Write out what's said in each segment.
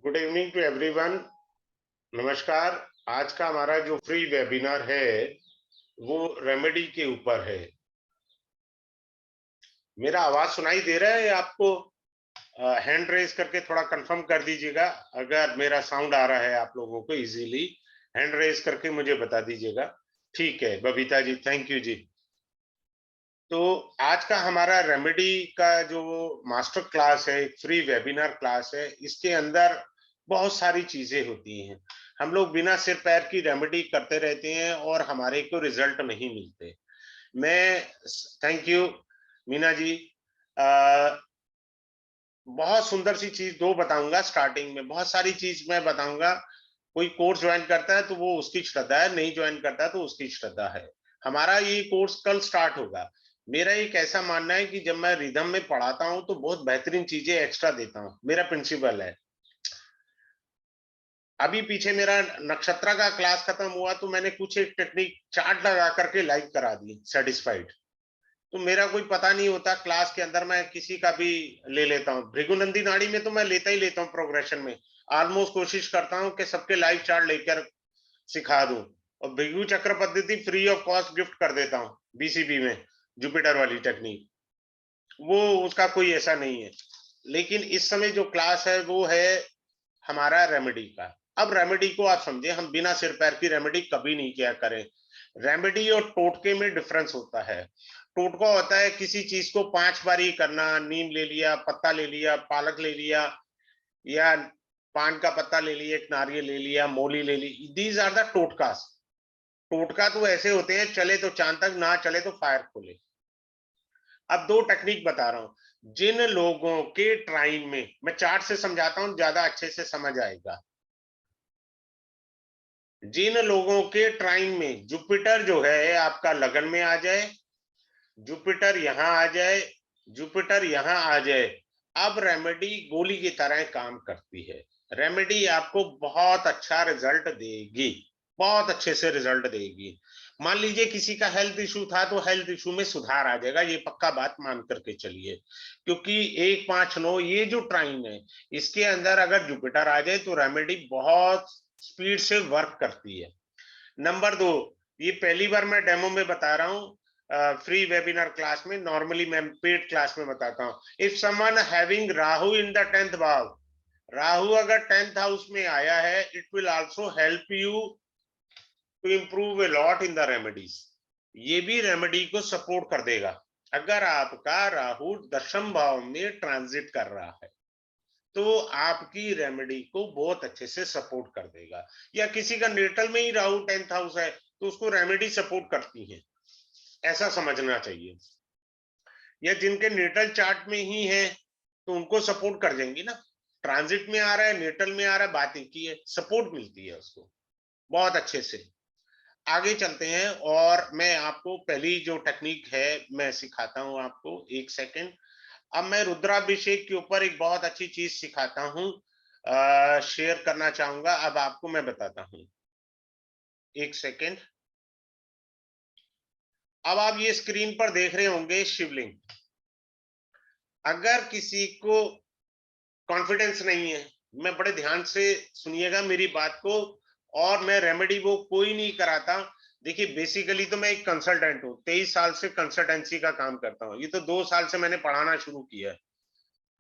Good evening to everyone. नमस्कार। आज का हमारा जो फ्री वेबिनार है वो रेमेडी के ऊपर है। मेरा आवाज सुनाई दे रहा है आपको? हैंड रेज करके थोड़ा कंफर्म कर दीजिएगा अगर मेरा साउंड आ रहा है आप लोगों को इजीली। हैंड रेज करके मुझे बता दीजिएगा। ठीक है बबीता जी, थैंक यू जी। तो आज का हमारा रेमेडी का जो मास्टर क्लास है, एक फ्री वेबिनार क्लास है, इसके अंदर बहुत सारी चीजें होती हैं। हम लोग बिना सिर पैर की रेमेडी करते रहते हैं और हमारे को रिजल्ट नहीं मिलते। मैं थैंक यू मीना जी। आ, बहुत सुंदर सी चीज दो बताऊंगा स्टार्टिंग में, बहुत सारी चीज मैं बताऊंगा। कोई कोर्स ज्वाइन करता है तो वो उसकी श्रद्धा है, नहीं ज्वाइन करता है तो उसकी श्रद्धा है। हमारा ये कोर्स कल स्टार्ट होगा। मेरा एक ऐसा मानना है कि जब मैं रिदम में पढ़ाता हूं तो बहुत बेहतरीन चीजें एक्स्ट्रा देता हूं, मेरा प्रिंसिपल है। अभी पीछे मेरा नक्षत्रा का क्लास खत्म हुआ तो मैंने कुछ एक टेक्निक चार्ट लगा करके लाइव करा दी, सेटिस्फाइड। तो मेरा कोई पता नहीं होता, क्लास के अंदर मैं किसी का भी ले लेता हूँ। भृगुनंदी नाड़ी में तो मैं लेता ही लेता हूँ, प्रोग्रेशन में ऑलमोस्ट कोशिश करता हूँ कि सबके लाइव चार्ट लेकर सिखा दूं। और भृगु चक्र पद्धति फ्री ऑफ कॉस्ट गिफ्ट कर देता हूँ बीसीबी में, जुपिटर वाली टेक्निक। वो उसका कोई ऐसा नहीं है। लेकिन इस समय जो क्लास है वो है हमारा रेमेडी का। अब रेमेडी को आप समझे, हम बिना सिर पैर की रेमेडी कभी नहीं किया करें। रेमेडी और टोटके में डिफरेंस होता है। टोटका होता है किसी चीज को 5 बार ही करना, नीम ले लिया, पत्ता ले लिया, पालक ले लिया, या पान का पत्ता ले लिया, एक नारियल ले लिया, मोली ले ली। दीज आर द टोटकास। टोटका तो ऐसे होते हैं, चले तो चांद तक, ना चले तो फायर खोले। अब दो टेक्निक बता रहा हूं जिन लोगों के ट्राइन में, मैं चार्ट से समझाता हूं ज्यादा अच्छे से समझ आएगा। जिन लोगों के ट्राइन में जुपिटर जो है आपका लगन में आ जाए, जुपिटर यहां आ जाए, जुपिटर यहां आ जाए, अब रेमेडी गोली की तरह काम करती है। रेमेडी आपको बहुत अच्छा रिजल्ट देगी, बहुत अच्छे से रिजल्ट देगी। मान लीजिए किसी का हेल्थ इशू था तो हेल्थ इशू में सुधार आ जाएगा, ये पक्का बात मान करके चलिए। क्योंकि 159 ये जो ट्राइन है, इसके अंदर अगर जुपिटर आ जाए तो रेमेडी बहुत स्पीड से वर्क करती है। नंबर 2, ये पहली बार मैं डेमो में बता रहा हूँ, फ्री वेबिनार क्लास में। नॉर्मली मैं पेड क्लास में बताता हूँ। If someone having Rahu in the 10th भाव, राहु अगर 10th हाउस में आया है, it will also help you to improve a lot in the remedies. ये भी रेमेडी को सपोर्ट कर देगा अगर आपका राहु 10th भाव में ट्रांजिट कर रहा है, तो आपकी रेमेडी को बहुत अच्छे से सपोर्ट कर देगा। या किसी का नेटल में ही राहु 10th हाउस है तो उसको रेमेडी सपोर्ट करती है, ऐसा समझना चाहिए। या जिनके नेटल चार्ट में ही है तो उनको सपोर्ट कर देंगी ना। ट्रांजिट में आ रहा है, नेटल में आ रहा है, बात एक ही है, सपोर्ट मिलती है उसको बहुत अच्छे से। आगे चलते हैं और मैं आपको पहली जो टेक्निक है मैं सिखाता हूं आपको। एक सेकेंड। अब मैं रुद्राभिषेक के ऊपर एक बहुत अच्छी चीज सिखाता हूं, शेयर करना चाहूंगा। अब आपको मैं बताता हूं, एक सेकेंड। अब आप ये स्क्रीन पर देख रहे होंगे शिवलिंग। अगर किसी को कॉन्फिडेंस नहीं है, मैं बड़े ध्यान से सुनिएगा मेरी बात को। और मैं रेमेडी वो कोई नहीं कराता। देखिए बेसिकली तो मैं एक कंसल्टेंट हूँ, 23 साल से कंसल्टेंसी का काम करता हूँ। ये तो 2 साल से मैंने पढ़ाना शुरू किया है।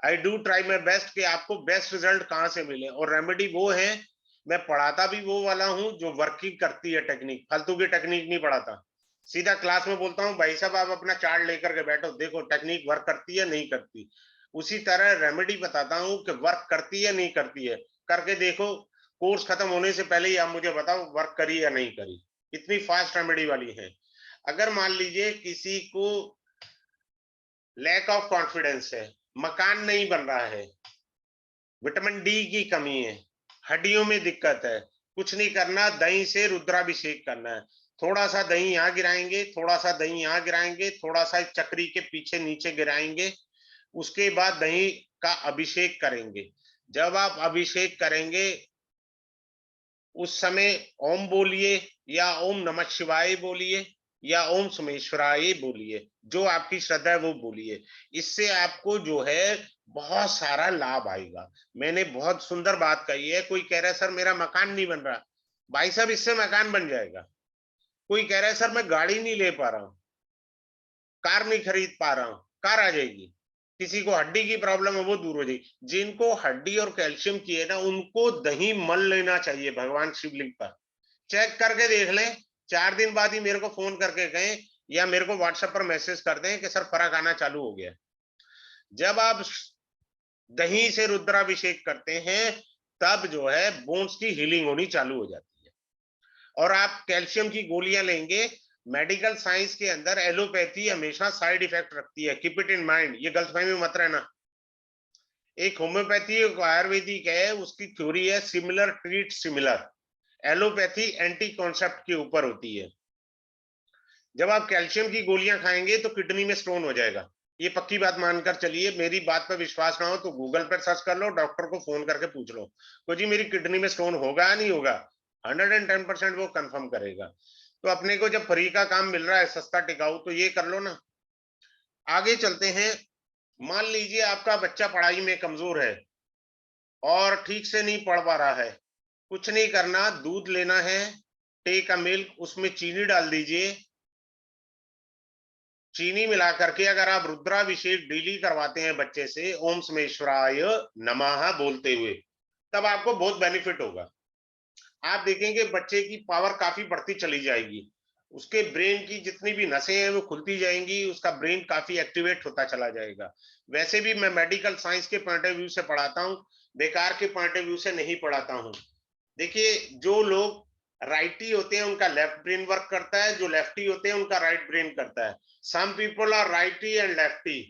I do try my best कि आपको बेस्ट रिजल्ट कहाँ से मिले। और रेमेडी वो है, मैं पढ़ाता भी वो वाला हूँ जो वर्किंग करती है टेक्निक, फालतू की टेक्निक नहीं पढ़ाता। सीधा क्लास में बोलता हूँ भाई साहब आप अपना चार्ट लेकर के बैठो, देखो टेक्निक वर्क करती है नहीं करती। उसी तरह रेमेडी बताता हूँ कि वर्क करती है नहीं करती है, करके देखो। कोर्स खत्म होने से पहले ही आप मुझे बताओ वर्क करी या नहीं करी। इतनी फास्ट रेमेडी वाली है। अगर मान लीजिए किसी को लैक ऑफ कॉन्फिडेंस है, मकान नहीं बन रहा है, विटामिन डी की कमी है, हड्डियों में दिक्कत है, कुछ नहीं करना, दही से रुद्राभिषेक करना है। थोड़ा सा दही यहाँ गिराएंगे, थोड़ा सा दही यहाँ गिराएंगे, थोड़ा सा चक्री के पीछे नीचे गिराएंगे। उसके बाद दही का अभिषेक करेंगे। जब आप अभिषेक करेंगे उस समय ओम बोलिए, या ओम नमः शिवाय बोलिए, या ओम सोमेश्वराय बोलिए, जो आपकी श्रद्धा है वो बोलिए। इससे आपको जो है बहुत सारा लाभ आएगा। मैंने बहुत सुंदर बात कही है। कोई कह रहा है सर मेरा मकान नहीं बन रहा, भाई साहब इससे मकान बन जाएगा। कोई कह रहा है सर मैं गाड़ी नहीं ले पा रहा हूं, कार नहीं खरीद पा रहा हूं, कार आ जाएगी। किसी को हड्डी की प्रॉब्लम है, वो दूर हो जाएगी। जिनको हड्डी और कैल्शियम की है ना, उनको दही मल लेना चाहिए भगवान शिवलिंग पर। चेक करके देख लें, 4 दिन बाद ही मेरे को फोन करके कहें या मेरे को व्हाट्सएप पर मैसेज कर दें कि सर फर्क आना चालू हो गया। जब आप दही से रुद्राभिषेक करते हैं, तब जो है बोन्स की हीलिंग होनी चालू हो जाती है। और आप कैल्शियम की गोलियां लेंगे। मेडिकल साइंस के अंदर एलोपैथी हमेशा साइड इफेक्ट रखती है, कीप इट इन माइंड, ये गलतफहमी में मत रहना। एक होम्योपैथी एक आयुर्वेदिक है, उसकी थ्योरी है similar treat similar. Allopathy anti concept के ऊपर होती है। जब आप कैल्शियम की गोलियां खाएंगे तो किडनी में स्टोन हो जाएगा, ये पक्की बात मानकर चलिए। मेरी बात पर विश्वास ना हो तो गूगल पर सर्च कर लो, डॉक्टर को फोन करके पूछ लो तो जी मेरी किडनी में स्टोन होगा या नहीं होगा, 110% वो कंफर्म करेगा। तो अपने को जब फ्री का काम मिल रहा है सस्ता टिकाऊ, तो ये कर लो ना। आगे चलते हैं। मान लीजिए आपका बच्चा पढ़ाई में कमजोर है और ठीक से नहीं पढ़ पा रहा है। कुछ नहीं करना, दूध लेना है, टेक अ मिल्क, उसमें चीनी डाल दीजिए। चीनी मिला करके अगर आप रुद्राभिषेक डेली करवाते हैं बच्चे से, ओम स्मेश्वराय नमः बोलते हुए, तब आपको बहुत बेनिफिट होगा। आप देखेंगे बच्चे की पावर काफी बढ़ती चली जाएगी। उसके ब्रेन की जितनी भी नसें हैं वो खुलती जाएंगी, उसका ब्रेन काफी एक्टिवेट होता चला जाएगा। वैसे भी मैं मेडिकल साइंस के पॉइंट ऑफ व्यू से पढ़ाता हूँ, बेकार के पॉइंट ऑफ व्यू से नहीं पढ़ाता हूँ। देखिए, जो लोग राइटी होते हैं उनका लेफ्ट ब्रेन वर्क करता है, जो लेफ्टी होते हैं उनका राइट ब्रेन करता है। Some people are righty and lefty,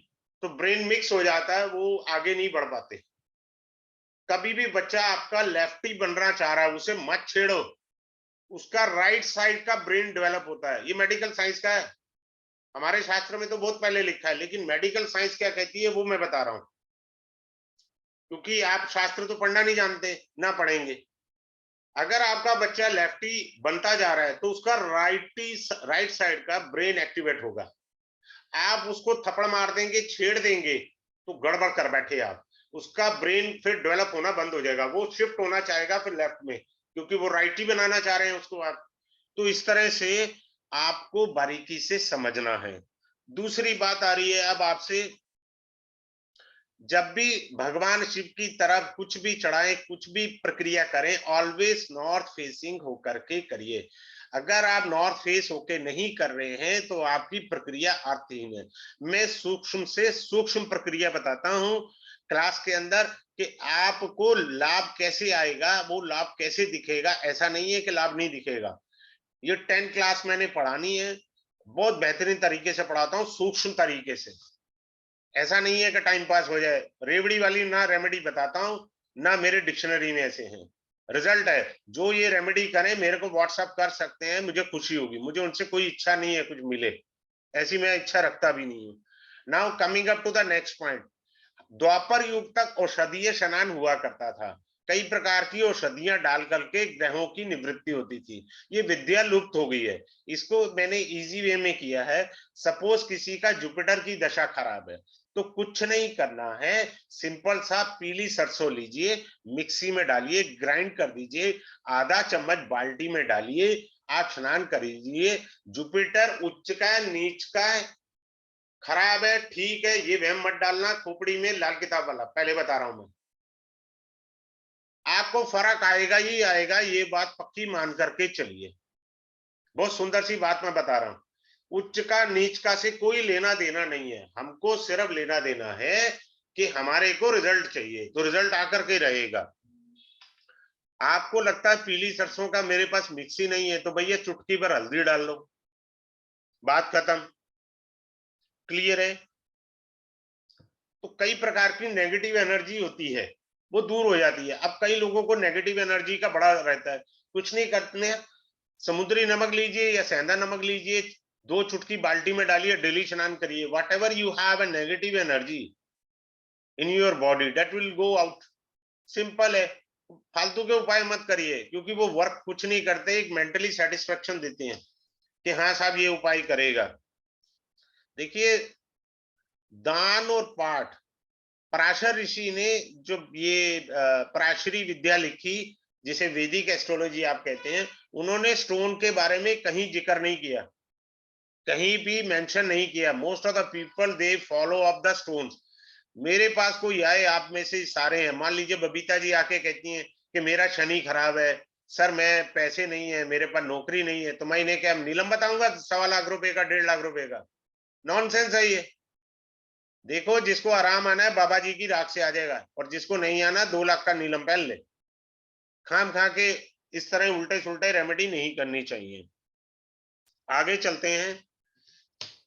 तो ब्रेन मिक्स हो जाता है, वो आगे नहीं बढ़ पाते। कभी भी बच्चा आपका लेफ्टी बनना चाह रहा है, उसे मत छेड़ो। उसका राइट साइड का ब्रेन डेवलप होता है, ये मेडिकल साइंस का है। हमारे शास्त्र में तो बहुत पहले लिखा है, लेकिन मेडिकल साइंस क्या कहती है वो मैं बता रहा हूं। क्योंकि आप शास्त्र तो पढ़ना नहीं जानते, ना पढ़ेंगे। अगर आपका बच्चा लेफ्टी बनता जा रहा है तो उसका राइट साइड का ब्रेन एक्टिवेट होगा। आप उसको थप्पड़ मार देंगे, छेड़ देंगे, तो गड़बड़ कर बैठे आप। उसका ब्रेन फिर डेवलप होना बंद हो जाएगा, वो शिफ्ट होना चाहेगा फिर लेफ्ट में, क्योंकि वो राइटी बनाना चाह रहे हैं उसको आप। तो इस तरह से आपको बारीकी से समझना है। दूसरी बात आ रही है अब आपसे, जब भी भगवान शिव की तरफ कुछ भी चढ़ाएं, कुछ भी प्रक्रिया करें, ऑलवेज नॉर्थ फेसिंग होकर के करिए। अगर आप नॉर्थ फेस होके नहीं कर रहे हैं तो आपकी प्रक्रिया अर्थहीन है। मैं सूक्ष्म से सूक्ष्म प्रक्रिया बताता हूं क्लास के अंदर कि आपको लाभ कैसे आएगा, वो लाभ कैसे दिखेगा। ऐसा नहीं है कि लाभ नहीं दिखेगा। ये 10 क्लास मैंने पढ़ानी है, बहुत बेहतरीन तरीके से पढ़ाता हूँ, सूक्ष्म तरीके से। ऐसा नहीं है कि टाइम पास हो जाए। रेवड़ी वाली ना रेमेडी बताता हूं, ना मेरे डिक्शनरी में ऐसे हैं। रिजल्ट है। जो ये रेमेडी करें मेरे को व्हाट्सएप कर सकते हैं, मुझे खुशी होगी। मुझे उनसे कोई इच्छा नहीं है कुछ मिले, ऐसी मैं इच्छा रखता भी नहीं हूं। Now coming up to the next point. Dwapar Yug तक औषधीय स्नान हुआ करता था। कई प्रकार की औषधियां डाल करके ग्रहों की निवृत्ति होती थी। ये विद्या लुप्त हो गई है। इसको मैंने इजी वे में किया है। सपोज किसी का जुपिटर की दशा खराब है, तो कुछ नहीं करना है, सिंपल सा पीली सरसों लीजिए, मिक्सी में डालिए, ग्राइंड कर दीजिए, आधा चम्मच बाल्टी में डालिए, आप स्नान करिए। जुपिटर उच्च का है, नीच का है, खराब है, ठीक है, ये वहम मत डालना खोपड़ी में लाल किताब वाला, पहले बता रहा हूं मैं। आपको फर्क आएगा ही आएगा, ये बात पक्की मान करके चलिए। बहुत सुंदर सी बात मैं बता रहा हूं। उच्च का नीच का से कोई लेना देना नहीं है, हमको सिर्फ लेना देना है कि हमारे को रिजल्ट चाहिए, तो रिजल्ट आकर के रहेगा। आपको लगता है पीली सरसों का मेरे पास मिक्सी नहीं है, तो भैया चुटकी भर हल्दी डाल लो, बात खत्म। क्लियर है। तो कई प्रकार की नेगेटिव एनर्जी होती है, वो दूर हो जाती है। अब कई लोगों को नेगेटिव एनर्जी का बड़ा रहता है, कुछ नहीं करते हैं। समुद्री नमक लीजिए या सेंधा नमक लीजिए, 2 चुटकी बाल्टी में डालिए, डेली स्नान करिए। What ever you have a negative energy in your body, that will go out. Simple है। फालतू के उपाय मत करिए, क्योंकि वो वर्क कुछ नहीं करते, एक मेंटली सेटिस्फेक्शन देते हैं कि हाँ साहब ये उपाय करेगा। देखिए, दान और पाठ, पराशर ऋषि ने जो ये पराशरी विद्या लिखी, जिसे वैदिक एस्ट्रोलॉजी आप कहते हैं, उन्होंने स्टोन के बारे में कहीं जिक्र नहीं किया, कहीं भी मेंशन नहीं किया। Most of the people they follow up the stones. मेरे पास कोई आए, आप में से सारे हैं, मान लीजिए बबीता जी आके कहती हैं कि मेरा शनि खराब है, सर मैं पैसे नहीं है, मेरे पास नौकरी नहीं है, तो मैं इन्हें क्या नीलम बताऊंगा 1.25 लाख का, 1.5 लाख का? नॉनसेंस है ये। देखो, जिसको आराम आना है बाबा जी की राख से आ जाएगा, और जिसको नहीं आना 2 लाख का नीलम पहन ले। खाम खा के इस तरह उल्टे सुलटे रेमेडी नहीं करनी चाहिए। आगे चलते हैं।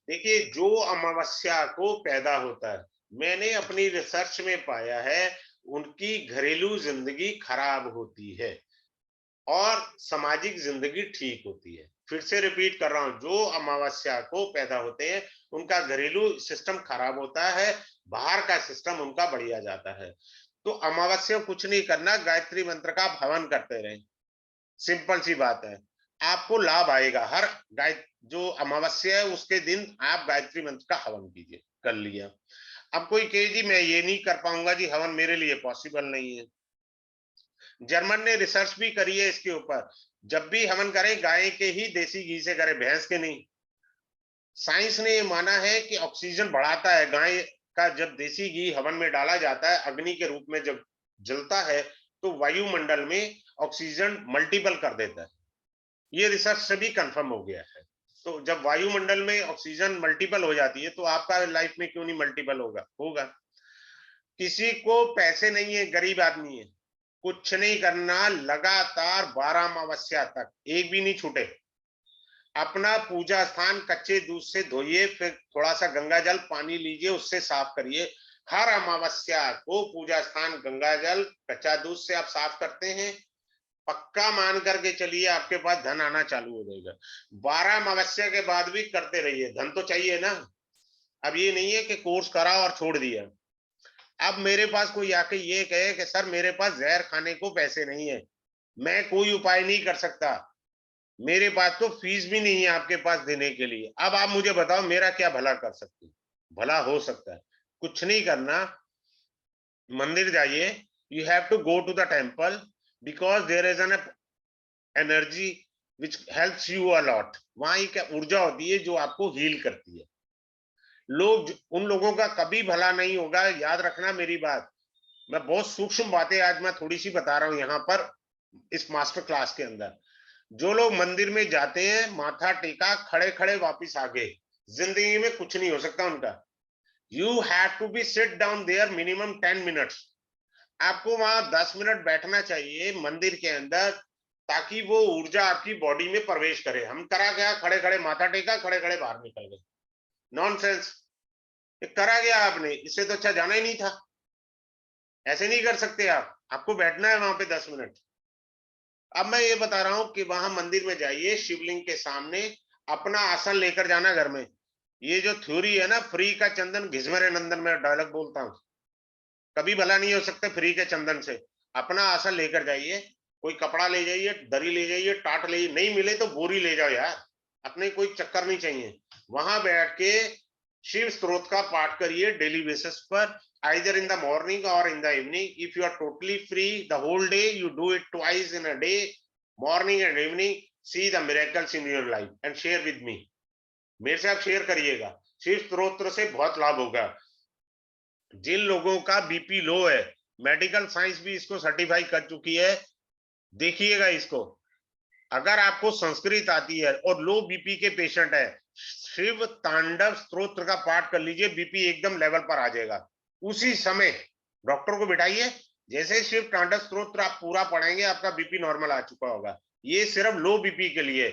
देखिए, जो अमावस्या को पैदा होता है, मैंने अपनी रिसर्च में पाया है उनकी घरेलू जिंदगी खराब होती है और सामाजिक जिंदगी ठीक होती है। फिर से रिपीट कर रहा हूं, जो अमावस्या को पैदा होते हैं उनका घरेलू सिस्टम खराब होता है, बाहर का सिस्टम उनका बढ़िया जाता है। तो अमावस्या कुछ नहीं करना, गायत्री मंत्र का हवन करते रहें। सिंपल सी बात है, आपको लाभ आएगा। हर गाय जो अमावस्या है उसके दिन आप गायत्री मंत्र का हवन कीजिए। कर लिया। अब कोई कहे जी मैं ये नहीं कर पाऊंगा जी, हवन मेरे लिए पॉसिबल नहीं है। जर्मन ने रिसर्च भी करी है इसके ऊपर। जब भी हवन करें, गाय के ही देसी घी से करें, भैंस के नहीं। साइंस ने ये माना है कि ऑक्सीजन बढ़ाता है। गाय का जब देसी घी हवन में डाला जाता है, अग्नि के रूप में जब जलता है, तो वायुमंडल में ऑक्सीजन मल्टीपल कर देता है। ये रिसर्च से भी कंफर्म हो गया है। तो जब वायुमंडल में ऑक्सीजन मल्टीपल हो जाती है, तो आपका लाइफ में क्यों नहीं मल्टीपल होगा? होगा। किसी को पैसे नहीं है, गरीब आदमी है, कुछ नहीं करना, लगातार 12 अमावस्या तक एक भी नहीं छूटे, अपना पूजा स्थान कच्चे दूध से धोइए, फिर थोड़ा सा गंगा जल पानी लीजिए, उससे साफ करिए। हर अमावस्या को पूजा स्थान गंगा जल कच्चा दूध से आप साफ करते हैं, पक्का मान करके चलिए आपके पास धन आना चालू हो जाएगा। 12 अमावस्या के बाद भी करते रहिए, धन तो चाहिए ना। अब ये नहीं है कि कोर्स करा और छोड़ दिया। अब मेरे पास कोई आके ये कहे कि सर मेरे पास जहर खाने को पैसे नहीं है, मैं कोई उपाय नहीं कर सकता, मेरे पास तो फीस भी नहीं है आपके पास देने के लिए, अब आप मुझे बताओ मेरा क्या भला कर सकते हैं? भला हो सकता है? कुछ नहीं करना, मंदिर जाइए। You have to go to the temple, because there is an energy which helps you a lot. वहां एक ऊर्जा होती है जो आपको हील करती है। लोग, उन लोगों का कभी भला नहीं होगा, याद रखना मेरी बात। मैं बहुत सूक्ष्म बातें आज मैं थोड़ी सी बता रहा हूं यहाँ पर इस मास्टर क्लास के अंदर। जो लोग मंदिर में जाते हैं, माथा टेका, खड़े खड़े वापिस आ गए, जिंदगी में कुछ नहीं हो सकता उनका। You have to be sit down there minimum 10 minutes. आपको वहां 10 मिनट बैठना चाहिए मंदिर के अंदर, ताकि वो ऊर्जा आपकी बॉडी में प्रवेश करे। हम करा गया, खड़े खड़े माथा टेका, खड़े खड़े बाहर निकल गए। नॉनसेंस। करा गया आपने, इससे तो अच्छा जाना ही नहीं था। ऐसे नहीं कर सकते आप, आपको बैठना है वहां पे 10 मिनट। अब मैं ये बता रहा हूं कि वहां मंदिर में जाइए, शिवलिंग के सामने अपना आसन लेकर जाना घर में। ये जो थ्योरी है ना, फ्री का चंदन घिसमरे नंदन, में डायलॉग बोलता हूं, कभी भला नहीं हो सकता फ्री के चंदन से। अपना आसन लेकर जाइए, कोई कपड़ा ले जाइए, दरी ले जाइए, टाट ले, नहीं मिले तो बोरी ले जाओ यार, अपने कोई चक्कर नहीं चाहिए। वहां बैठ के शिव स्त्रोत का पाठ करिए डेली बेसिस पर, either in the morning or in the evening. If you are totally free the whole day, you do it twice in a day, morning and evening. See the miracles in your life and share with me. मेरे से आप share करिएगा, शिव स्त्रोत्र से बहुत लाभ होगा। जिन लोगों का बीपी लो है, मेडिकल साइंस भी इसको सर्टिफाई कर चुकी है, देखिएगा इसको। अगर आपको संस्कृत आती है और लो बीपी के पेशेंट है, शिव तांडव स्तोत्र का पाठ कर लीजिए, बीपी एकदम लेवल पर आ जाएगा उसी समय। डॉक्टर को बिठाइए, जैसे शिव तांडव स्तोत्र आप पूरा पढ़ेंगे, आपका बीपी नॉर्मल आ चुका होगा। ये सिर्फ लो बीपी के लिए।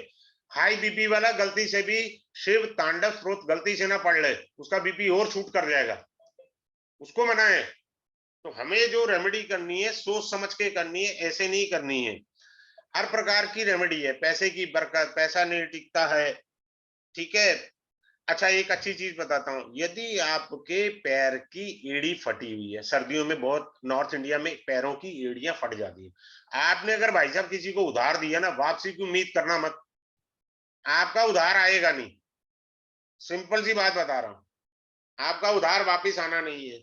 हाई बीपी वाला गलती से भी शिव तांडव स्तोत्र गलती से ना पढ़ ले, उसका बीपी और शूट कर जाएगा, उसको मनाए। तो हमें जो रेमेडी करनी है, सोच समझ के करनी है, ऐसे नहीं करनी है। हर प्रकार की रेमेडी है, पैसे की बरकत, पैसा नहीं टिकता है, ठीक है। अच्छा, एक अच्छी चीज बताता हूँ, यदि आपके पैर की एड़ी फटी हुई है, सर्दियों में बहुत नॉर्थ इंडिया में पैरों की एड़ियां फट जाती है, आपने अगर भाई साहब किसी को उधार दिया ना, वापसी की उम्मीद करना मत, आपका उधार आएगा नहीं। सिंपल सी बात बता रहा हूं, आपका उधार वापिस आना नहीं है।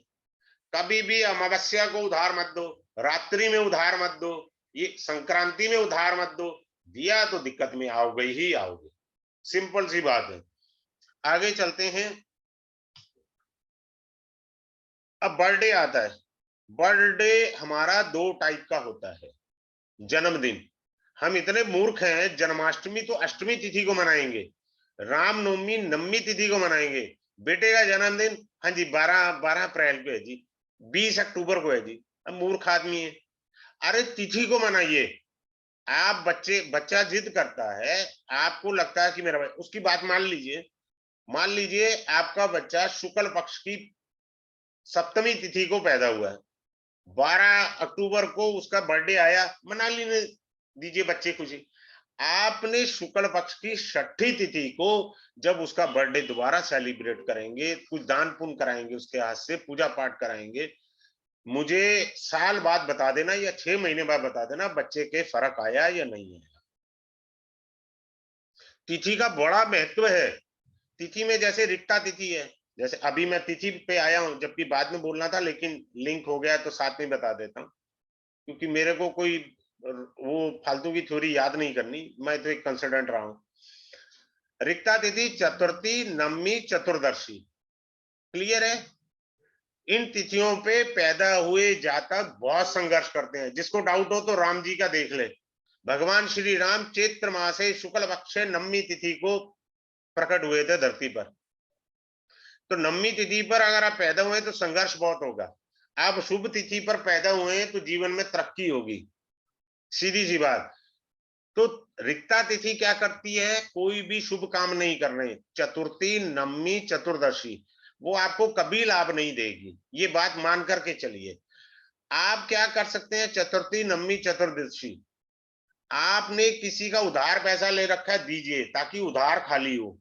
कभी भी अमावस्या को उधार मत दो, रात्रि में उधार मत दो, ये संक्रांति में उधार मत दो, दिया तो दिक्कत में आओगे ही आओगे। सिंपल सी बात है। आगे चलते हैं। अब बर्थडे आता है। बर्थडे हमारा दो टाइप का होता है। जन्मदिन, हम इतने मूर्ख हैं, जन्माष्टमी तो अष्टमी तिथि को मनाएंगे, रामनवमी नवमी तिथि को मनाएंगे, बेटे का जन्मदिन हाँ जी 12 अप्रैल को है जी, 20 अक्टूबर को है जी। अब मूर्ख आदमी है। अरे तिथि को मनाइए। आप बच्चा जिद करता है, आपको लगता है कि मेरा उसकी बात मान लीजिए आपका बच्चा शुक्ल पक्ष की सप्तमी तिथि को पैदा हुआ है, 12 अक्टूबर को उसका बर्थडे आया, मना लेने दीजिए बच्चे खुशी। आपने शुक्ल पक्ष की छठी तिथि को जब उसका बर्थडे दोबारा सेलिब्रेट करेंगे, कुछ दान पुण्य कराएंगे, उसके हाथ से पूजा पाठ कराएंगे, मुझे साल बाद बता देना या 6 महीने बाद बता देना बच्चे के फर्क आया या नहीं आया। तिथि का बड़ा महत्व है। तिथि में जैसे रिक्ता तिथि है, जैसे अभी मैं तिथि पे आया हूं, जबकि बाद में बोलना था लेकिन लिंक हो गया तो साथ में बता देता हूं, क्योंकि मेरे को कोई वो फालतू की थ्योरी याद नहीं करनी, मैं तो एक कंसल्टेंट रहा हूं। रिक्ता तिथि चतुर्थी नवमी चतुर्दशी, क्लियर है। इन तिथियों पे पैदा हुए जातक बहुत संघर्ष करते हैं। जिसको डाउट हो तो राम जी का देख ले। भगवान श्री राम चैत्र मासे शुक्ल पक्ष नवमी तिथि को प्रकट हुए थे धरती पर। तो नवमी तिथि पर अगर आप पैदा हुए तो संघर्ष बहुत होगा। आप शुभ तिथि पर पैदा हुए हैं तो जीवन में तरक्की होगी, सीधी सी बात। तो रिक्ता तिथि क्या करती है, कोई भी शुभ काम नहीं कर रहे, चतुर्थी नवमी चतुर्दशी, वो आपको कभी लाभ नहीं देगी, ये बात मान करके चलिए। आप क्या कर सकते हैं, चतुर्थी नवमी चतुर्दशी आपने किसी का उधार पैसा ले रखा है, दीजिए ताकि उधार खाली हो।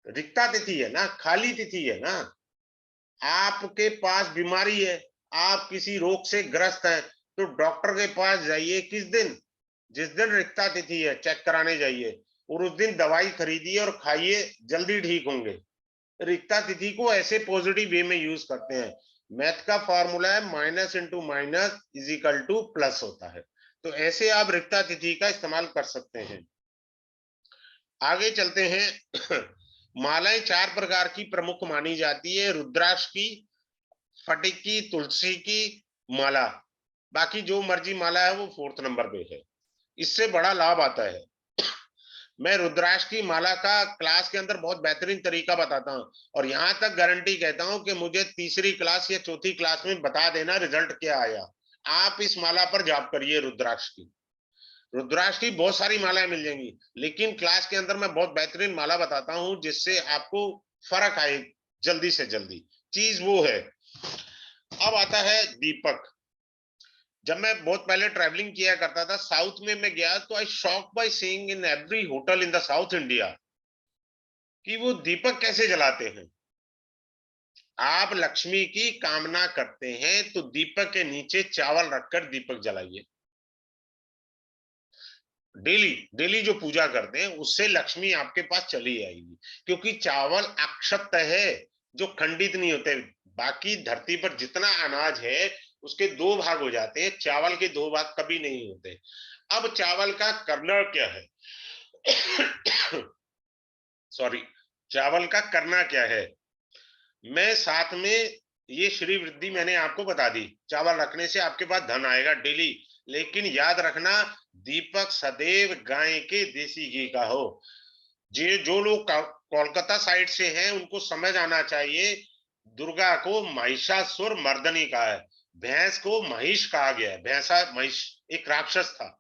रिक्ता तिथि है ना, खाली तिथि है ना। आपके पास बीमारी है, आप किसी रोग से ग्रस्त हैं, तो डॉक्टर के पास जाइए किस दिन, जिस दिन रिक्ता तिथि है चेक कराने जाइए, और उस दिन दवाई खरीदिए और खाइए, जल्दी ठीक होंगे। रिक्ता तिथि को ऐसे पॉजिटिव वे में यूज करते हैं। मैथ का फॉर्मूला है minus into minus is equal two plus होता है। तो ऐसे आप रिक्ता तिथि का इस्तेमाल कर सकते हैं। आगे चलते हैं। मालाएं 4 प्रकार की प्रमुख मानी जाती है, रुद्राक्ष की, फटिक की, तुलसी की माला। बाकी जो मर्जी माला है वो 4th नंबर पे है। इससे बड़ा लाभ आता है। मैं रुद्राक्ष की माला का क्लास के अंदर बहुत बेहतरीन तरीका बताता हूं, और यहां तक गारंटी कहता हूं कि मुझे तीसरी क्लास या चौथी क्लास में बता देना रिजल्ट क्या आया। आप इस माला पर जाप करिए रुद्राक्ष की। रुद्राक्ष की बहुत सारी मालाएं मिल जाएंगी, लेकिन क्लास के अंदर मैं बहुत बेहतरीन माला बताता हूं जिससे आपको फर्क आए जल्दी से जल्दी। चीज वो है। अब आता है दीपक। जब मैं बहुत पहले ट्रैवलिंग किया करता था, साउथ में मैं गया तो I shock by seeing in every hotel in the South India कि वो दीपक कैसे जलाते हैं। आप लक्ष्मी की कामना करते हैं तो दीपक के नीचे चावल रखकर दीपक जलाइए। डेली डेली जो पूजा करते हैं उससे लक्ष्मी आपके पास चली आएगी, क्योंकि चावल अक्षत है जो खंडित नहीं होते। बाकी धरती पर जितना अनाज है उसके 2 भाग हो जाते हैं, चावल के 2 भाग कभी नहीं होते। अब चावल का करना क्या है? सॉरी, चावल का करना क्या है? मैं साथ में ये श्री वृद्धि मैंने आपको बता दी, चावल रखने से आपके पास धन आएगा डेली। लेकिन याद रखना, दीपक सदैव गाय के देसी घी का हो। जो लोग कोलकाता साइड से हैं उनको समझ आना चाहिए, दुर्गा को महिषासुर मर्दनी कहा है, भैंस को महिष कहा गया है। भैंसा महिष एक राक्षस था।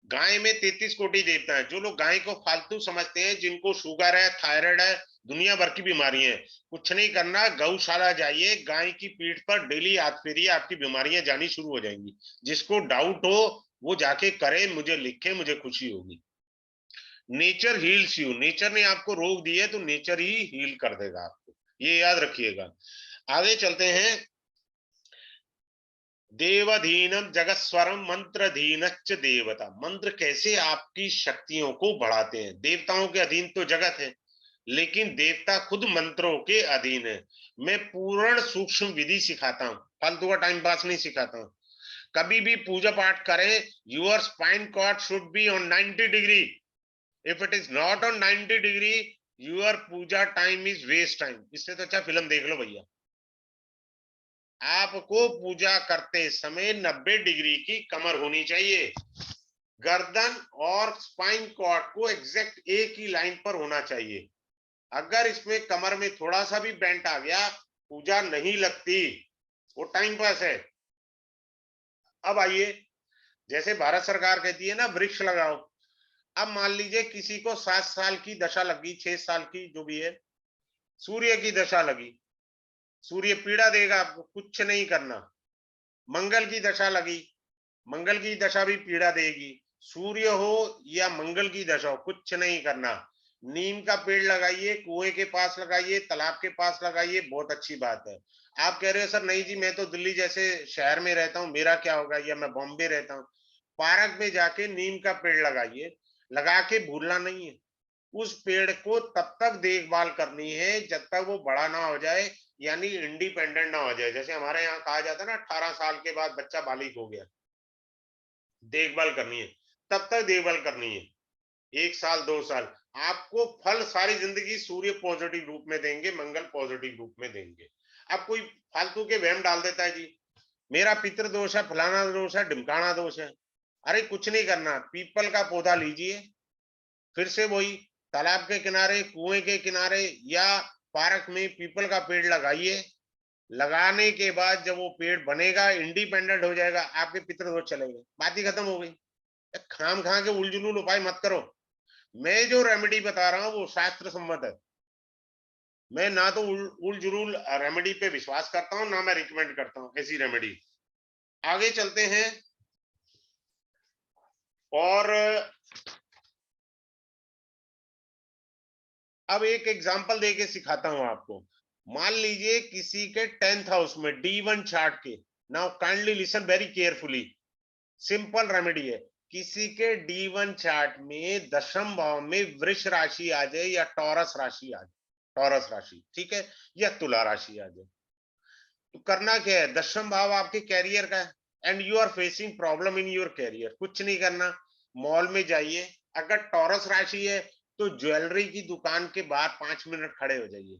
गाय में 33 कोटि देवता है। जो लोग गाय को फालतू समझते हैं, जिनको शुगर है, थायराइड है, दुनिया भर की बीमारियां हैं, कुछ नहीं करना, गौशाला जाइए, गाय की पीठ पर डेली हाथ फेरिए, आपकी बीमारियां जानी शुरू हो जाएंगी। जिसको डाउट हो वो जाके करे, मुझे लिखे, मुझे खुशी होगी। Nature heels you. नेचर ने आपको रोग दिए तो नेचर ही हील कर देगा आपको, ये याद रखिएगा। आगे चलते हैं। देवधीनम जगस्वरम मंत्रधीनच्च देवता। मंत्र कैसे आपकी शक्तियों को बढ़ाते हैं। देवताओं के अधीन तो जगत है, लेकिन देवता खुद मंत्रों के अधीन है। मैं पूर्ण सूक्ष्म विधि सिखाता हूं, फालतू का टाइम पास नहीं सिखाता हूं। कभी भी पूजा पाठ करें, your spine cord should be on 90 degree. If it is not on 90 degree, your puja time is waste time. इससे तो अच्छा फिल्म देख लो भैया। आपको पूजा करते समय 90 डिग्री की कमर होनी चाहिए। गर्दन और स्पाइन कॉर्ड को एग्जैक्ट एक ही लाइन पर होना चाहिए। अगर इसमें कमर में थोड़ा सा भी बेंट आ गया, पूजा नहीं लगती, वो टाइम पास है। अब आइए, जैसे भारत सरकार कहती है ना वृक्ष लगाओ। अब मान लीजिए किसी को 7 साल की दशा लगी, 6 साल की जो भी है, सूर्य की दशा लगी, सूर्य पीड़ा देगा आपको, कुछ नहीं करना। मंगल की दशा लगी, मंगल की दशा भी पीड़ा देगी। सूर्य हो या मंगल की दशा हो, कुछ नहीं करना। नीम का पेड़ लगाइए, कुएं के पास लगाइए, तालाब के पास लगाइए, बहुत अच्छी बात है। आप कह रहे हो सर नहीं जी मैं तो दिल्ली जैसे शहर में रहता हूँ, मेरा क्या होगा, या मैं बॉम्बे रहता हूँ। पार्क में जाके नीम का पेड़ लगाइए, लगा के भूलना नहीं है। उस पेड़ को तब तक देखभाल करनी है जब तक वो बड़ा ना हो जाए, यानी इंडिपेंडेंट ना हो जाए। जैसे हमारे यहाँ कहा जाता है ना 18 साल के बाद बच्चा बालिग हो गया, देखभाल करनी है। तब तक देखभाल करनी है, 1 साल 2 साल। आपको फल सारी जिंदगी सूर्य पॉजिटिव रूप में देंगे, मंगल पॉजिटिव रूप में देंगे। अब कोई फालतू के वहम डाल देता है जी मेरा पितृ दोष है, फलाना दोष है, ढिमकाना दोष है। अरे कुछ नहीं करना, पीपल का पौधा लीजिए, फिर से वही तालाब के किनारे, कुएं के किनारे या पार्क में पीपल का पेड़ लगाइए। लगाने के बाद जब वो पेड़ बनेगा, इंडिपेंडेंट हो जाएगा, आपके पितृदोष चले गए, बात ही खत्म हो गई। खाम खा के उलझुल उपाय मत करो। मैं जो रेमेडी बता रहा हूँ वो शास्त्र सम्मत है। मैं ना तो उलझुल रेमेडी पे विश्वास करता हूँ, ना मैं रिकमेंड करता हूँ ऐसी रेमेडी। आगे चलते हैं और अब एक एग्जांपल देके सिखाता हूं आपको। मान लीजिए किसी के 10th हाउस में D1 चार्ट के, now kindly listen very carefully, simple remedy है। किसी के D1 चार्ट में दशम भाव में वृष राशि आ जाए या टॉरस राशि आ जाए, टॉरस राशि ठीक है, या तुला राशि आ जाए, तो करना क्या है, दशम भाव आपके कैरियर का है and you are facing problem in your career. कुछ नहीं करना, मॉल में जाइए, अगर टॉरस राशि है तो ज्वेलरी की दुकान के बाहर 5 मिनट खड़े हो जाइए।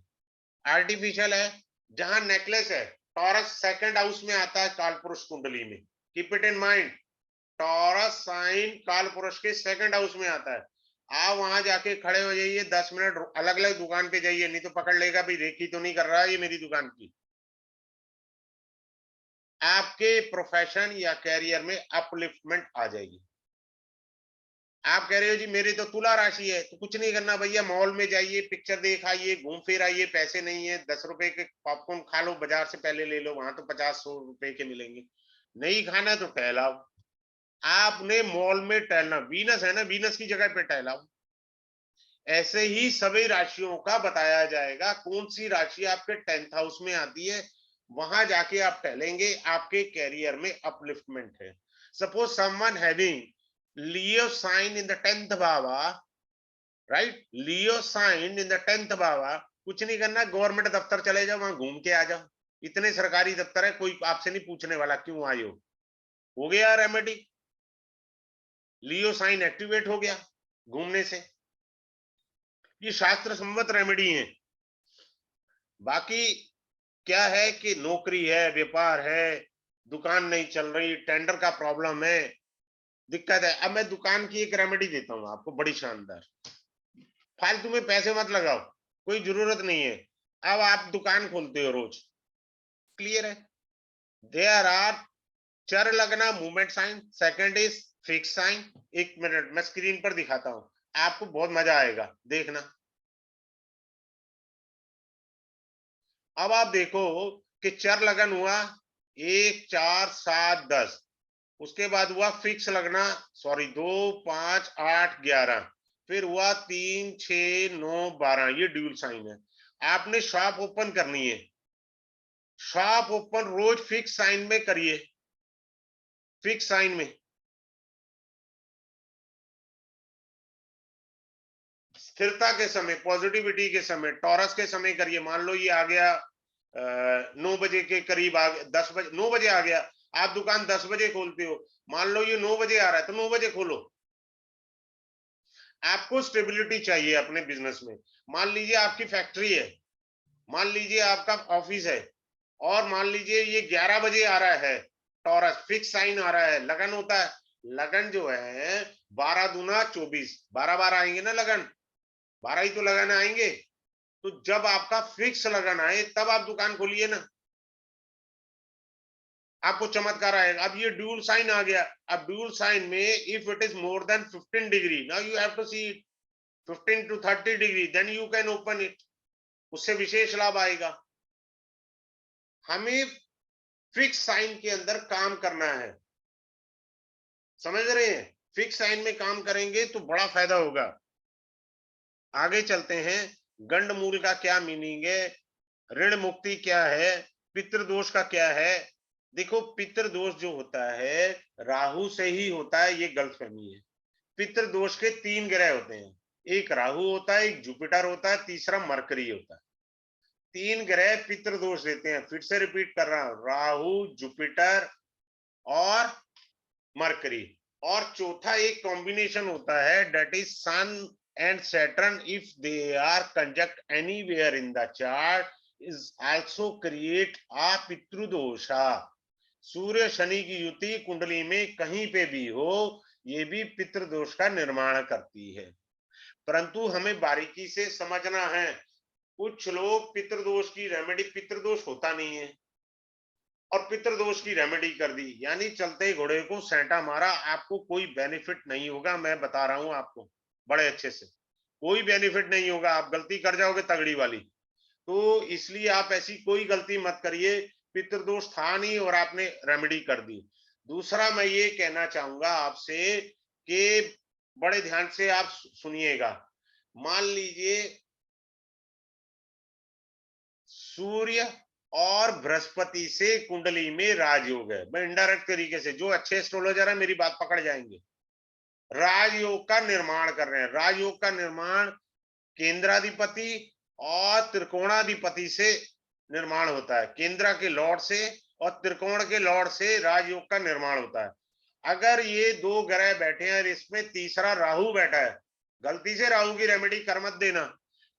आर्टिफिशियल है, जहां नेकलेस है, टॉरस सेकंड हाउस में आता है कालपुरुष कुंडली में, keep it in mind. Taurus sign कालपुरुष के सेकंड हाउस में आता है। आप वहां जाके खड़े हो जाइए, 10 मिनट अलग अलग दुकान पे जाइए, नहीं तो पकड़ लेगा भाई रेखी तो नहीं कर रहा है ये मेरी दुकान की। आपके प्रोफेशन या कैरियर में अपलिफ्टमेंट आ जाएगी। आप कह रहे हो जी मेरी तो तुला राशि है, तो कुछ नहीं करना भैया, मॉल में जाइए, पिक्चर देख आइए, घूम फिर आइए। पैसे नहीं है, 10 रुपए के पॉपकॉर्न खा लो, बाजार से पहले ले लो, वहां तो 50-100 रुपए के मिलेंगे। नहीं खाना तो टहलाओ। आपने मॉल में टहलना, वीनस है ना, वीनस की जगह पे टहलाओ। ऐसे ही सभी राशियों का बताया जाएगा, कौन सी राशि आपके 10th हाउस में आती है, वहां जाके आप टहलेंगे, आपके कैरियर में अपलिफ्टमेंट है। Suppose someone having Leo sign in the 10th भावा, right, Leo sign in the 10th भावा, कुछ नहीं करना, गवर्नमेंट दफ्तर चले जाओ, वहां घूम के आ जाओ। इतने सरकारी दफ्तर है, कोई आपसे नहीं पूछने वाला क्यों आए हो गया रेमेडी, लियो साइन एक्टिवेट हो गया घूमने से। ये शास्त्र सम्मत रेमेडी है। बाकी क्या है कि नौकरी है, व्यापार है, दुकान नहीं चल रही, टेंडर का प्रॉब्लम है, दिक्कत है। अब मैं दुकान की एक रेमेडी देता हूं आपको, बड़ी शानदार। फालतू में पैसे मत लगाओ, कोई जरूरत नहीं है। अब आप दुकान खोलते हो रोज, क्लियर है, देयर आर चर लगना movement sign, second is fix sign. 1 minute मैं स्क्रीन पर दिखाता हूं, आपको बहुत मजा आएगा, देखना। अब आप देखो कि चर लगन हुआ 1 4 7 10, उसके बाद हुआ फिक्स लगना, सॉरी 2 5 8 11, फिर हुआ 3 6 9 12, ये ड्यूल साइन है। आपने शॉप ओपन करनी है, शॉप ओपन रोज फिक्स साइन में करिए, फिक्स साइन में। स्थिरता के समय, पॉजिटिविटी के समय, टॉरस के समय करिए। मान लो ये आ गया 9 बजे के करीब आ गया, 10 बजे, 9 बजे आ गया, आप दुकान 10 बजे खोलते हो, मान लो ये 9 बजे आ रहा है तो 9 बजे खोलो। आपको स्टेबिलिटी चाहिए अपने बिजनेस में। मान लीजिए आपकी फैक्ट्री है, मान लीजिए आपका ऑफिस है, और मान लीजिए ये 11 बजे आ रहा है, टॉरस फिक्स साइन आ रहा है, लगन होता है। लगन जो है 12 दूना 24, 12 बार आएंगे ना लगन, 12 ही तो लगन आएंगे। तो जब आपका फिक्स लगन आए तब आप दुकान खोलिए ना, आपको चमत्कार आएगा। अब ये ड्यूल साइन आ गया, अब ड्यूल साइन में if it is more than 15 degree, now you have to see 15 to 30 degree, then you can open it, उससे विशेष लाभ आएगा। हमें फिक्स साइन के अंदर काम करना है, समझ रहे हैं? फिक्स साइन में काम करेंगे तो बड़ा फायदा होगा। आगे चलते हैं, गंडमूल का क्या मीनिंग है, ऋण मुक्ति क्या है, पितृदोष का क्या है। देखो पितृदोष जो होता है राहु से ही होता है, ये गलतफहमी है। पितृदोष के 3 ग्रह होते हैं, एक राहु होता है, एक जुपिटर होता है, तीसरा मरकरी होता है। 3 ग्रह पितृदोष देते हैं। फिर से रिपीट कर रहा हूं, राहु, जुपिटर और मरकरी। और चौथा एक कॉम्बिनेशन होता है, that is Sun and Saturn, if they are conjunct anywhere in the chart is also create a पितृदोषा। सूर्य शनि की युति कुंडली में कहीं पे भी हो, ये भी पितृदोष का निर्माण करती है। परंतु हमें बारीकी से समझना है। कुछ लोग पितृदोष की रेमेडी, पितृदोष होता नहीं है और पितृदोष की रेमेडी कर दी, यानी चलते घोड़े को सेंटा मारा। आपको कोई बेनिफिट नहीं होगा, मैं बता रहा हूं आपको बड़े अच्छे से, कोई बेनिफिट नहीं होगा, आप गलती कर जाओगे तगड़ी वाली। तो इसलिए आप ऐसी कोई गलती मत करिए, पितृदोष था नहीं और आपने रेमेडी कर दी। दूसरा मैं ये कहना चाहूंगा आपसे कि बड़े ध्यान से आप सुनिएगा। मान लीजिए सूर्य और बृहस्पति से कुंडली में राजयोग है, मैं इनडायरेक्ट तरीके से, जो अच्छे एस्ट्रोलॉजर है मेरी बात पकड़ जाएंगे, राजयोग का निर्माण कर रहे हैं। राजयोग का निर्माण केंद्राधिपति और त्रिकोणाधिपति से निर्माण होता है, केंद्र के लॉर्ड से और त्रिकोण के लॉर्ड से राजयोग का निर्माण होता है। अगर ये 2 ग्रह बैठे हैं और इसमें तीसरा राहु बैठा है, गलती से राहु की रेमेडी कर मत देना,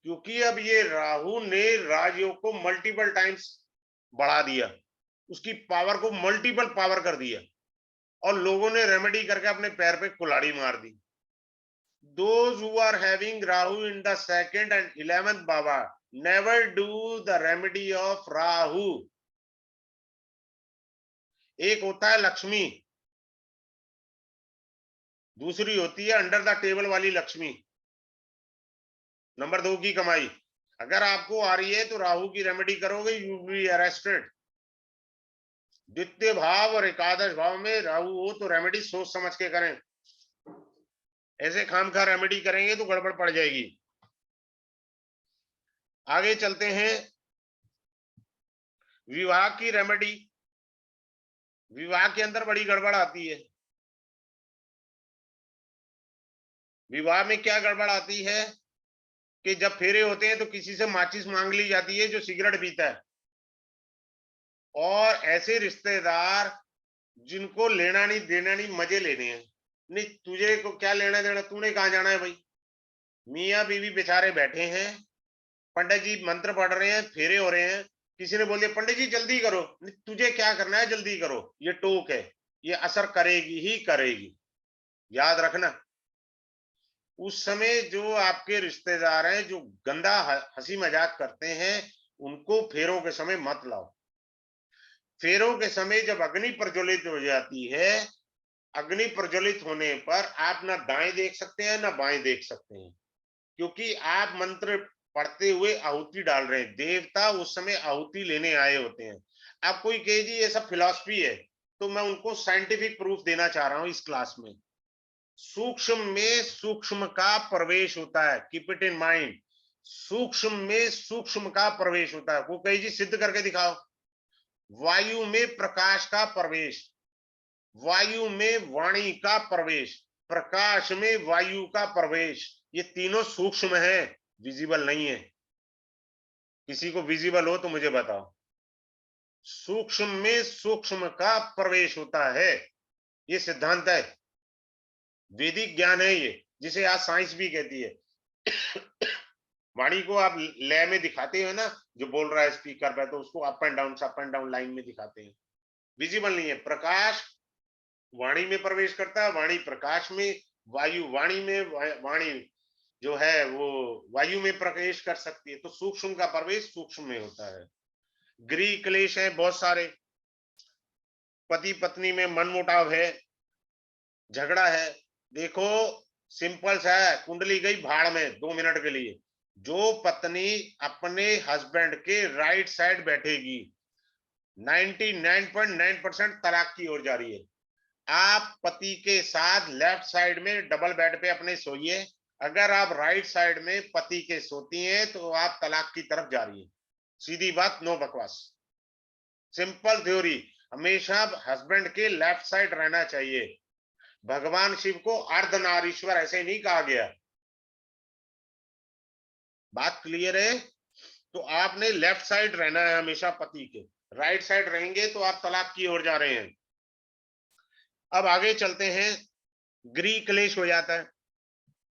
क्योंकि अब ये राहु ने राजयोग को मल्टीपल टाइम्स बढ़ा दिया, उसकी पावर को मल्टीपल पावर कर दिया, और लोगों ने रेमेडी करके अपने पैर पे कुल्हाड़ी मार दी। Those who are having Rahu in the 2nd and 11th bhava never do the remedy of Rahu. एक होता है लक्ष्मी, दूसरी होती है अंडर द टेबल वाली लक्ष्मी, नंबर 2 की कमाई। अगर आपको आ रही है तो राहु की रेमेडी करोगे, यू बी अरेस्टेड। द्वितीय भाव और एकादश भाव में राहु हो तो रेमेडी सोच समझ के करें, ऐसे खामखा रेमेडी करेंगे तो गड़बड़ पड़ जाएगी। आगे चलते हैं, विवाह की रेमेडी। विवाह के अंदर बड़ी गड़बड़ आती है। विवाह में क्या गड़बड़ आती है कि जब फेरे होते हैं तो किसी से माचिस मांग ली जाती है जो सिगरेट पीता है, और ऐसे रिश्तेदार जिनको लेना नहीं देना नहीं, मजे लेने हैं। नहीं, तुझे को क्या लेना देना, तूने कहां जाना है भाई। मियाँ बीवी बेचारे बैठे हैं, पंडित जी मंत्र पढ़ रहे हैं, फेरे हो रहे हैं, किसी ने बोल दिया पंडित जी जल्दी करो, तुझे क्या करना है जल्दी करो, ये टोक है, ये असर करेगी ही करेगी, याद रखना। उस समय जो आपके रिश्तेदार हैं जो गंदा हंसी मजाक करते हैं, उनको फेरों के समय मत लाओ। फेरों के समय जब अग्नि प्रज्वलित हो जाती है, अग्नि प्रज्वलित होने पर आप ना दाएं देख सकते हैं ना बाएं देख सकते हैं, क्योंकि आप मंत्र पढ़ते हुए आहुति डाल रहे हैं। देवता उस समय आहुति लेने आए होते हैं। आप कोई कहे जी ये सब फिलॉसफी है, तो मैं उनको साइंटिफिक प्रूफ देना चाह रहा हूं इस क्लास में। सूक्ष्म में सूक्ष्म का प्रवेश होता है, कीप इट इन माइंड। सूक्ष्म में सूक्ष्म का प्रवेश होता है। वो कही जी सिद्ध करके दिखाओ। वायु में प्रकाश का प्रवेश, वायु में वाणी का प्रवेश, प्रकाश में वायु का प्रवेश, ये तीनों सूक्ष्म है, विजिबल नहीं है। किसी को विजिबल हो तो मुझे बताओ। सूक्ष्म में सूक्ष्म का प्रवेश होता है, ये सिद्धांत है, वैदिक ज्ञान है ये, जिसे आज साइंस भी कहती है। वाणी को आप लय में दिखाते हो ना, जो बोल रहा है स्पीकर पे, तो उसको अप एंड डाउन लाइन में दिखाते हैं। विजिबल नहीं है। प्रकाश वाणी में प्रवेश करता है, वाणी प्रकाश में, वायु वाणी में, वाणी जो है वो वायु में प्रवेश कर सकती है। तो सूक्ष्म का प्रवेश सूक्ष्म में होता है। गृह क्लेश है बहुत सारे, पति पत्नी में मनमुटाव है, झगड़ा है। देखो सिंपल सा है, कुंडली गई भाड़ में 2 मिनट के लिए, जो पत्नी अपने हस्बैंड के राइट साइड बैठेगी, 99.9% तलाक की ओर जा रही है। आप पति के साथ लेफ्ट साइड में डबल बेड पे अपने सोइए, अगर आप राइट साइड में पति के सोती हैं तो आप तलाक की तरफ जा रही है। सीधी बात, नो बकवास, सिंपल थ्योरी। हमेशा हस्बैंड के लेफ्ट साइड रहना चाहिए। भगवान शिव को अर्धनारीश्वर ऐसे नहीं कहा गया। बात क्लियर है? तो आपने लेफ्ट साइड रहना है हमेशा पति के, राइट साइड रहेंगे तो आप तलाक की ओर जा रहे हैं। अब आगे चलते हैं, गृह क्लेश हो जाता है।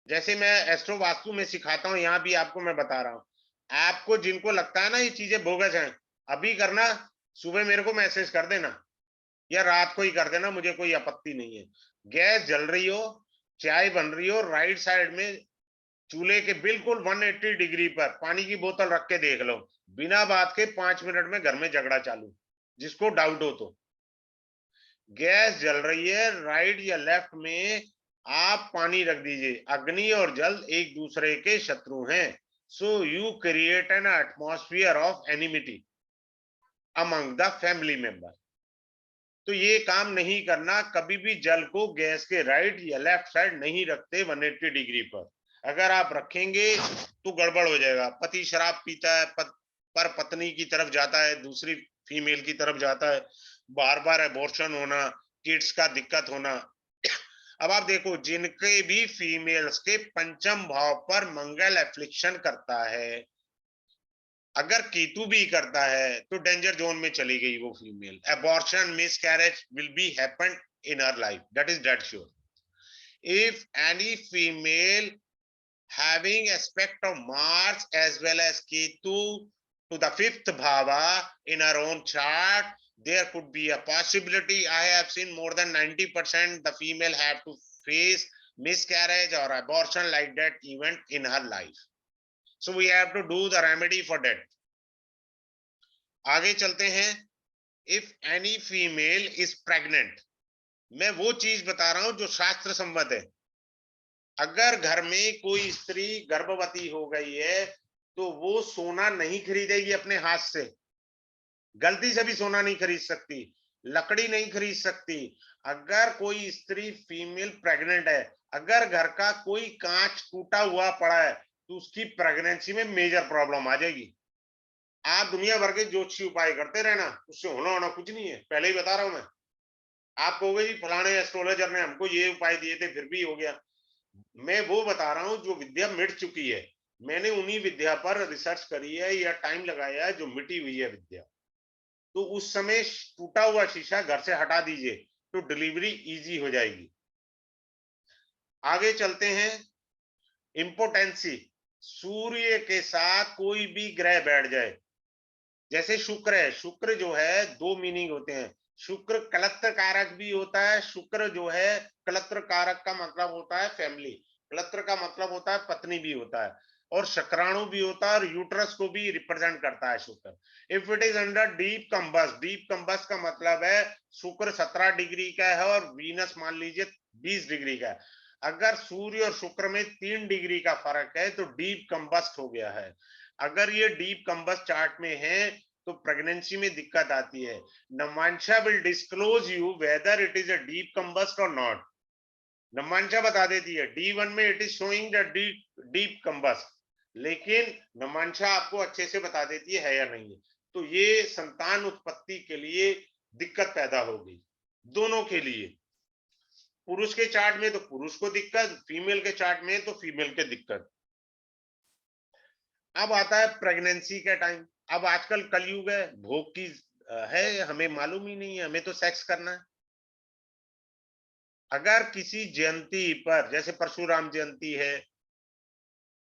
जैसे मैं एस्ट्रो वास्तु में सिखाता हूं, यहां भी आपको मैं बता रहा हूं। आपको जिनको लगता है ना ये चीजें बोगस हैं, अभी करना, सुबह मेरे को मैसेज कर देना या रात को ही कर देना, मुझे कोई आपत्ति नहीं है। गैस जल रही हो, चाय बन रही हो, राइट साइड में चूल्हे के बिल्कुल 180 डिग्री पर पानी की बोतल रख के देख लो, बिना बात के 5 मिनट में घर में झगड़ा चालू, जिसको डाउट हो तो। गैस जल रही है, राइट या लेफ्ट में आप पानी रख दीजिए। अग्नि और जल एक दूसरे के शत्रु हैं, so you create an atmosphere of enmity among the family member. तो ये काम नहीं करना, कभी भी जल को गैस के राइट या लेफ्ट साइड नहीं रखते 180 डिग्री पर। अगर आप रखेंगे तो गड़बड़ हो जाएगा। पति शराब पीता है, पर पत्नी की तरफ जाता है, दूसरी फीमेल की तरफ जाता है, बार बार एबॉर्शन होना, किड्स का दिक्कत होना। अब आप देखो, जिनके भी फीमेल्स के पंचम भाव पर मंगल एफ्लिक्शन करता है, अगर केतु भी करता है तो डेंजर जोन में चली गई वो female. Abortion, miscarriage will be happen in her life, that is dead sure. If any female having aspect of Mars as well as Ketu to the 5th bhava in our own chart, there could be a possibility. I have seen more than 90% the female have to face miscarriage or abortion like that event in her life. So we have to do the remedy for that. आगे चलते हैं। If any female is pregnant, मैं वो चीज बता रहा हूं जो शास्त्र सम्मत है। अगर घर में कोई स्त्री गर्भवती हो गई है तो वो सोना नहीं खरीदेगी अपने हाथ से, गलती से भी सोना नहीं खरीद सकती, लकड़ी नहीं खरीद सकती। अगर कोई स्त्री फीमेल प्रेग्नेंट है, अगर घर का कोई कांच टूटा हुआ पड़ा है तो उसकी प्रेगनेंसी में मेजर प्रॉब्लम आ जाएगी। आप दुनिया भर के ज्योतिषी उपाय करते रहना, उससे होना होना कुछ नहीं है, पहले ही बता रहा हूं मैं। आप कहोगे जी फलाने एस्ट्रोलॉजर ने हमको ये उपाय दिए थे फिर भी हो गया। मैं वो बता रहा हूं जो विद्या मिट चुकी है। मैंने उन्हीं विद्या पर रिसर्च करी है या टाइम लगाया है जो मिटी हुई है विद्या। तो उस समय टूटा हुआ शीशा घर से हटा दीजिए तो डिलीवरी इजी हो जाएगी। आगे चलते हैं। इंपोर्टेंसी, सूर्य के साथ कोई भी ग्रह बैठ जाए, जैसे शुक्र है, शुक्र जो है 2 मीनिंग होते हैं। शुक्र कलत्र कारक भी होता है। शुक्र जो है, कलत्र कारक का मतलब होता है फैमिली, कलत्र का मतलब होता है पत्नी भी होता है, और शुक्राणु भी होता है, और यूट्रस को भी रिप्रेजेंट करता है शुक्र। If it is under deep combust, deep combust का मतलब है शुक्र 17 डिग्री का है और वीनस मान लीजिए 20 डिग्री का है। अगर सूर्य और शुक्र में 3 डिग्री का फर्क है तो डीप कंबस्ट हो गया है। अगर ये डीप कंबस्ट चार्ट में है तो प्रेगनेंसी में दिक्कत आती है। नमांशा will disclose you whether it is a deep combust और नॉट। नमांशा बता देती है D1 में it is showing the deep combust, लेकिन नमांशा आपको अच्छे से बता देती है या नहीं है। तो ये संतान उत्पत्ति के लिए दिक्कत पैदा होगी, दोनों के लिए। पुरुष के चार्ट में तो पुरुष को दिक्कत, फीमेल के चार्ट में तो फीमेल के दिक्कत। अब आता है प्रेगनेंसी का टाइम। अब आजकल कलयुग है, भोग की है, हमें मालूम ही नहीं है, हमें तो सेक्स करना है। अगर किसी जयंती पर, जैसे परशुराम जयंती है,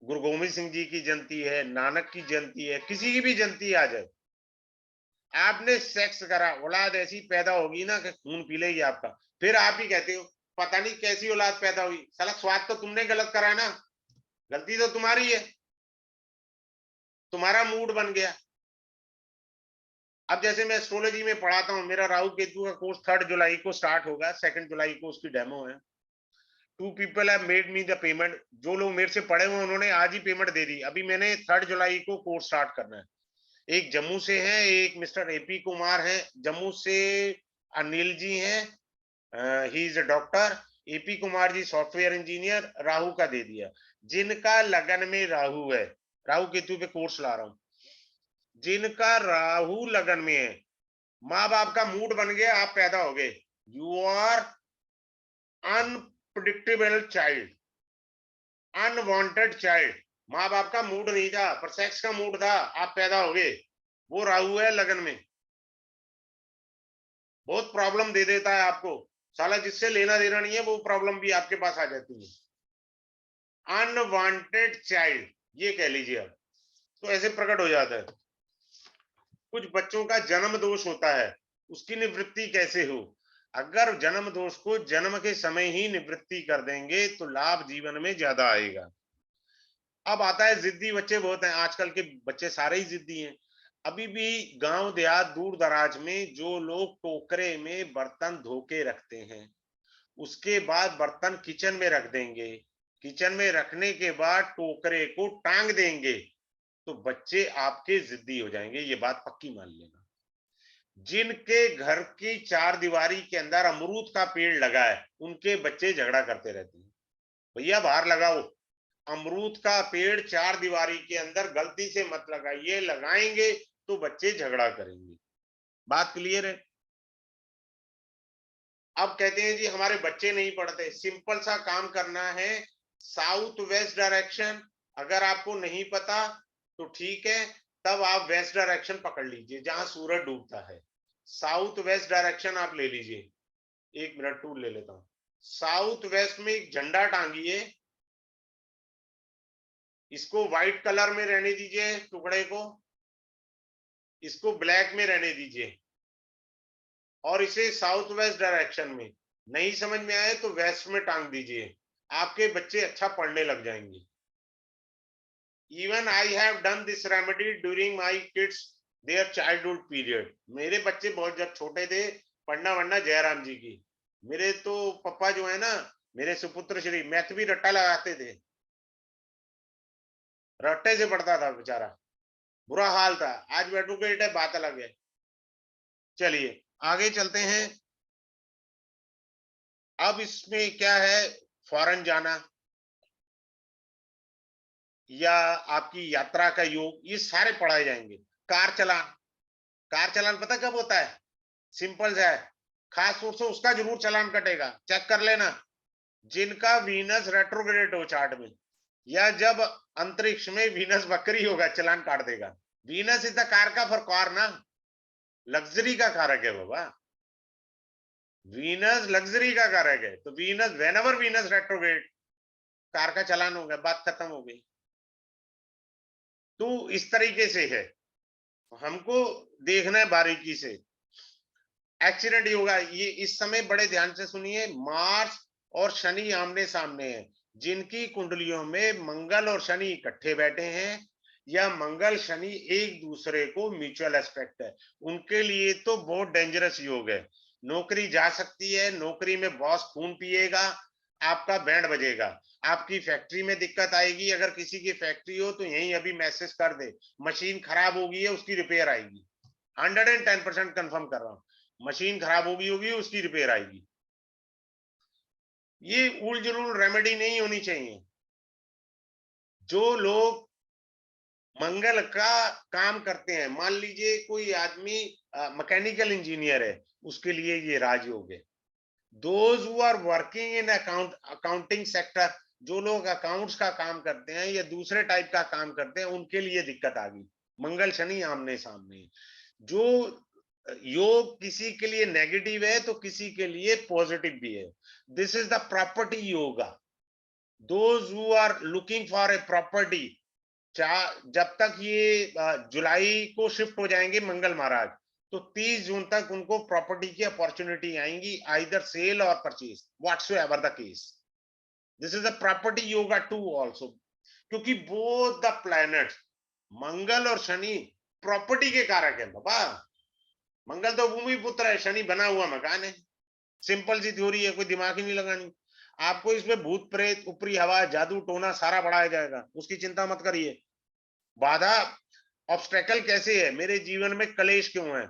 गुरु गोविंद सिंह जी की जयंती है, नानक की जयंती है, किसी की भी जयंती आ जाए, आपने सेक्स करा, औलाद ऐसी पैदा होगी ना कि खून पी लेगी आपका। फिर आप ही कहते हो पता नहीं कैसी औलाद पैदा हुई, साला स्वाद तो तुमने गलत करा ना, गलती तो तुम्हारी है, तुम्हारा मूड बन गया। अब जैसे मैं एस्ट्रोलॉजी में पढ़ाता हूँ, मेरा राहु केतु का कोर्स 3 जुलाई को स्टार्ट होगा, 2 जुलाई को उसकी डेमो है। 2 people have made me the payment, जो लोग मेरे से पढ़े हुए उन्होंने आज ही पेमेंट दे दी। अभी मैंने 3 जुलाई को कोर्स स्टार्ट करना है। एक जम्मू से है, एक मिस्टर एपी कुमार है जम्मू से, अनिल जी हैं, he is a doctor, AP Kumar ji software engineer, Rahu का दे दिया। जिनका लगन में राहु है, राहु केतु पे कोर्स ला रहा हूं, जिनका राहु लगन में है, माँ बाप का मूड बन गया, आप पैदा हो गए, you are unpredictable child, unwanted child. माँ बाप का मूड नहीं था पर सेक्स का मूड था, आप पैदा हो गए, वो राहु है लगन में, बहुत प्रॉब्लम दे देता है आपको, साला जिससे लेना देना नहीं है वो प्रॉब्लम भी आपके पास आ जाती है। अनवांटेड चाइल्ड ये कह लीजिए आप, तो ऐसे प्रकट हो जाता है। कुछ बच्चों का जन्म दोष होता है, उसकी निवृत्ति कैसे हो? अगर जन्म दोष को जन्म के समय ही निवृत्ति कर देंगे तो लाभ जीवन में ज्यादा आएगा। अब आता है जिद्दी बच्चे बहुत हैं, आजकल के बच्चे सारे ही जिद्दी हैं। अभी भी गांव देहात दूर दराज में जो लोग टोकरे में बर्तन धो के रखते हैं, उसके बाद बर्तन किचन में रख देंगे, किचन में रखने के बाद टोकरे को टांग देंगे, तो बच्चे आपके जिद्दी हो जाएंगे, ये बात पक्की मान लेना। जिनके घर की 4 दीवारी के अंदर अमरूद का पेड़ लगा है, उनके बच्चे झगड़ा करते रहते हैं, भैया बाहर लगाओ, अमरूद का पेड़ 4 दीवारी के अंदर गलती से मत लगाइए, लगाएंगे तो बच्चे झगड़ा करेंगे। बात क्लियर है? अब कहते हैं जी हमारे बच्चे नहीं पढ़ते, सिंपल सा काम करना है, साउथ वेस्ट डायरेक्शन, अगर आपको नहीं पता तो ठीक है, तब आप वेस्ट डायरेक्शन पकड़ लीजिए जहां सूरज डूबता है, साउथ वेस्ट डायरेक्शन आप ले लीजिए। 1 मिनट टूल ले लेता हूं। साउथ वेस्ट में एक झंडा टांगिए, इसको व्हाइट कलर में रहने दीजिए टुकड़े को, इसको ब्लैक में रहने दीजिए, और इसे साउथ वेस्ट डायरेक्शन में, नहीं समझ में आए तो वेस्ट में टांग दीजिए, आपके बच्चे अच्छा पढ़ने लग जाएंगे। Even I have done this remedy during my kids their childhood period. मेरे बच्चे बहुत जब छोटे थे, पढ़ना वढ़ना जयराम जी की, मेरे तो पापा जो है ना, मेरे सुपुत्र श्री मैथ भी रट्टा लगाते थे, रट्टे से पढ़ता था बेचारा, बुरा हाल था। आज एडवोकेट है, बात अलग है। चलिए आगे चलते हैं। अब इसमें क्या है, फॉरेन जाना या आपकी यात्रा का योग, ये सारे पढ़ाए जाएंगे। कार चलान, कार चलान पता कब होता है? सिंपल सा है, खास तौर से उसका जरूर चालान कटेगा, चेक कर लेना। जिनका वीनस रेट्रोग्रेड हो चार्ट में, या जब अंतरिक्ष में वीनस वक्री होगा, चालान काट देगा। वीनस इज द कार का फॉर कार ना, लग्जरी का कारक है बाबा, वीनस लग्जरी का कारक है, तो Venus whenever Venus retrograde, car का चालान हो गया, बात खत्म हो गई। तो इस तरीके से है, हमको देखना है बारीकी से। एक्सीडेंट होगा, ये इस समय बड़े ध्यान से सुनिए, मार्स और शनि आमने सामने हैं, जिनकी कुंडलियों में मंगल और शनि इकट्ठे बैठे हैं, या मंगल शनि एक दूसरे को म्यूचुअल एस्पेक्ट है, उनके लिए तो बहुत डेंजरस योग है। नौकरी जा सकती है, नौकरी में बॉस खून पिएगा, आपका बैंड बजेगा, आपकी फैक्ट्री में दिक्कत आएगी, अगर किसी की फैक्ट्री हो तो यही अभी मैसेज कर दे, मशीन खराब होगी है, उसकी रिपेयर आएगी, 110% कंफर्म कर रहा हूं, मशीन खराब होगी उसकी रिपेयर आएगी। ये उल जुलूल रेमेडी नहीं होनी चाहिए। जो लोग मंगल का काम करते हैं, मान लीजिए कोई आदमी मैकेनिकल इंजीनियर है, उसके लिए ये राजयोग है। Those who are working in accounting sector, जो लोग अकाउंट्स का काम करते हैं या दूसरे टाइप का काम करते हैं, उनके लिए दिक्कत आ गई। मंगल शनि आमने सामने। जो योग किसी के लिए नेगेटिव है तो किसी के लिए पॉजिटिव भी है। This is the property yoga. Those who are looking for a property, जब तक ये जुलाई को शिफ्ट हो जाएंगे मंगल महाराज, तो 30 जून तक उनको प्रॉपर्टी की अपॉर्चुनिटी आएंगी, आइदर सेल और purchase, whatsoever the case. This is a property yoga too also, क्योंकि बोथ द प्लैनेट्स मंगल और शनि प्रॉपर्टी के कारक है बाबा। मंगल तो भूमि पुत्र है, शनि बना हुआ मकान है। सिंपल सी थ्योरी है, कोई दिमाग ही नहीं लगानी। आपको इसमें भूत प्रेत ऊपरी हवा जादू टोना सारा बढ़ाया जाएगा, उसकी चिंता मत करिए। बाधा ऑब्स्टेकल कैसे है, मेरे जीवन में कलेश क्यों है,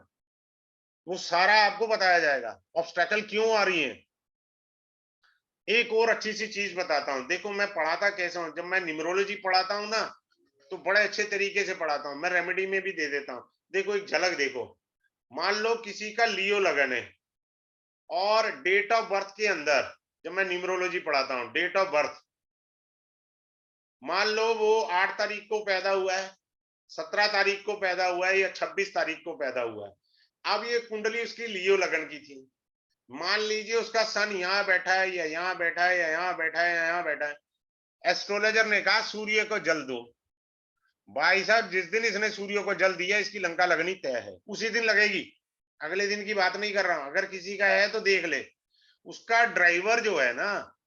वो सारा आपको बताया जाएगा। ऑब्स्टेकल क्यों आ रही है। एक और अच्छी सी चीज बताता हूँ, देखो मैं पढ़ाता कैसे हूँ। जब मैं न्यूमरोलॉजी पढ़ाता हूँ ना, तो बड़े अच्छे तरीके से पढ़ाता हूँ। मैं रेमेडी में भी दे देता हूँ। देखो एक झलक देखो, मान लो किसी का लियो लगन है और डेट ऑफ बर्थ के अंदर, जब मैं न्यूमरोलॉजी पढ़ाता हूँ, डेट ऑफ बर्थ मान लो वो 8 तारीख को पैदा हुआ है, 17 तारीख को पैदा हुआ है या 26 तारीख को पैदा हुआ है। अब ये कुंडली उसकी लियो लगन की थी। मान लीजिए उसका सन यहाँ बैठा है या यहाँ बैठा है या यहाँ बैठा है या यहाँ बैठा है। एस्ट्रोलॉजर ने कहा सूर्य को जल दो। भाई साहब जिस दिन इसने सूर्य को जल दिया, इसकी लंका लगनी तय है, उसी दिन लगेगी। अगले दिन की बात नहीं कर रहा हूं, अगर किसी का है तो देख ले। उसका ड्राइवर जो है ना,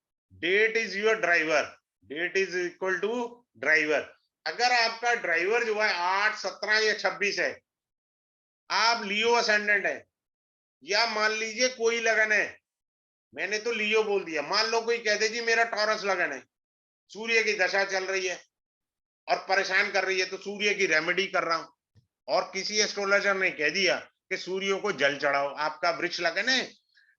date is your driver, date is equal to driver. अगर आपका ड्राइवर जो है 8, 17 या 26 है, आप लियो असेंडेंट है, या मान लीजिए कोई लगन है, मैंने तो लियो बोल दिया, मान लो कोई कहते जी मेरा टॉरस लगन है, सूर्य की दशा चल रही है और परेशान कर रही है, तो सूर्य की रेमेडी कर रहा हूं। और किसी एस्ट्रोलॉजर ने कह दिया कि सूर्य को जल चढ़ाओ, आपका वृक्ष लगन है,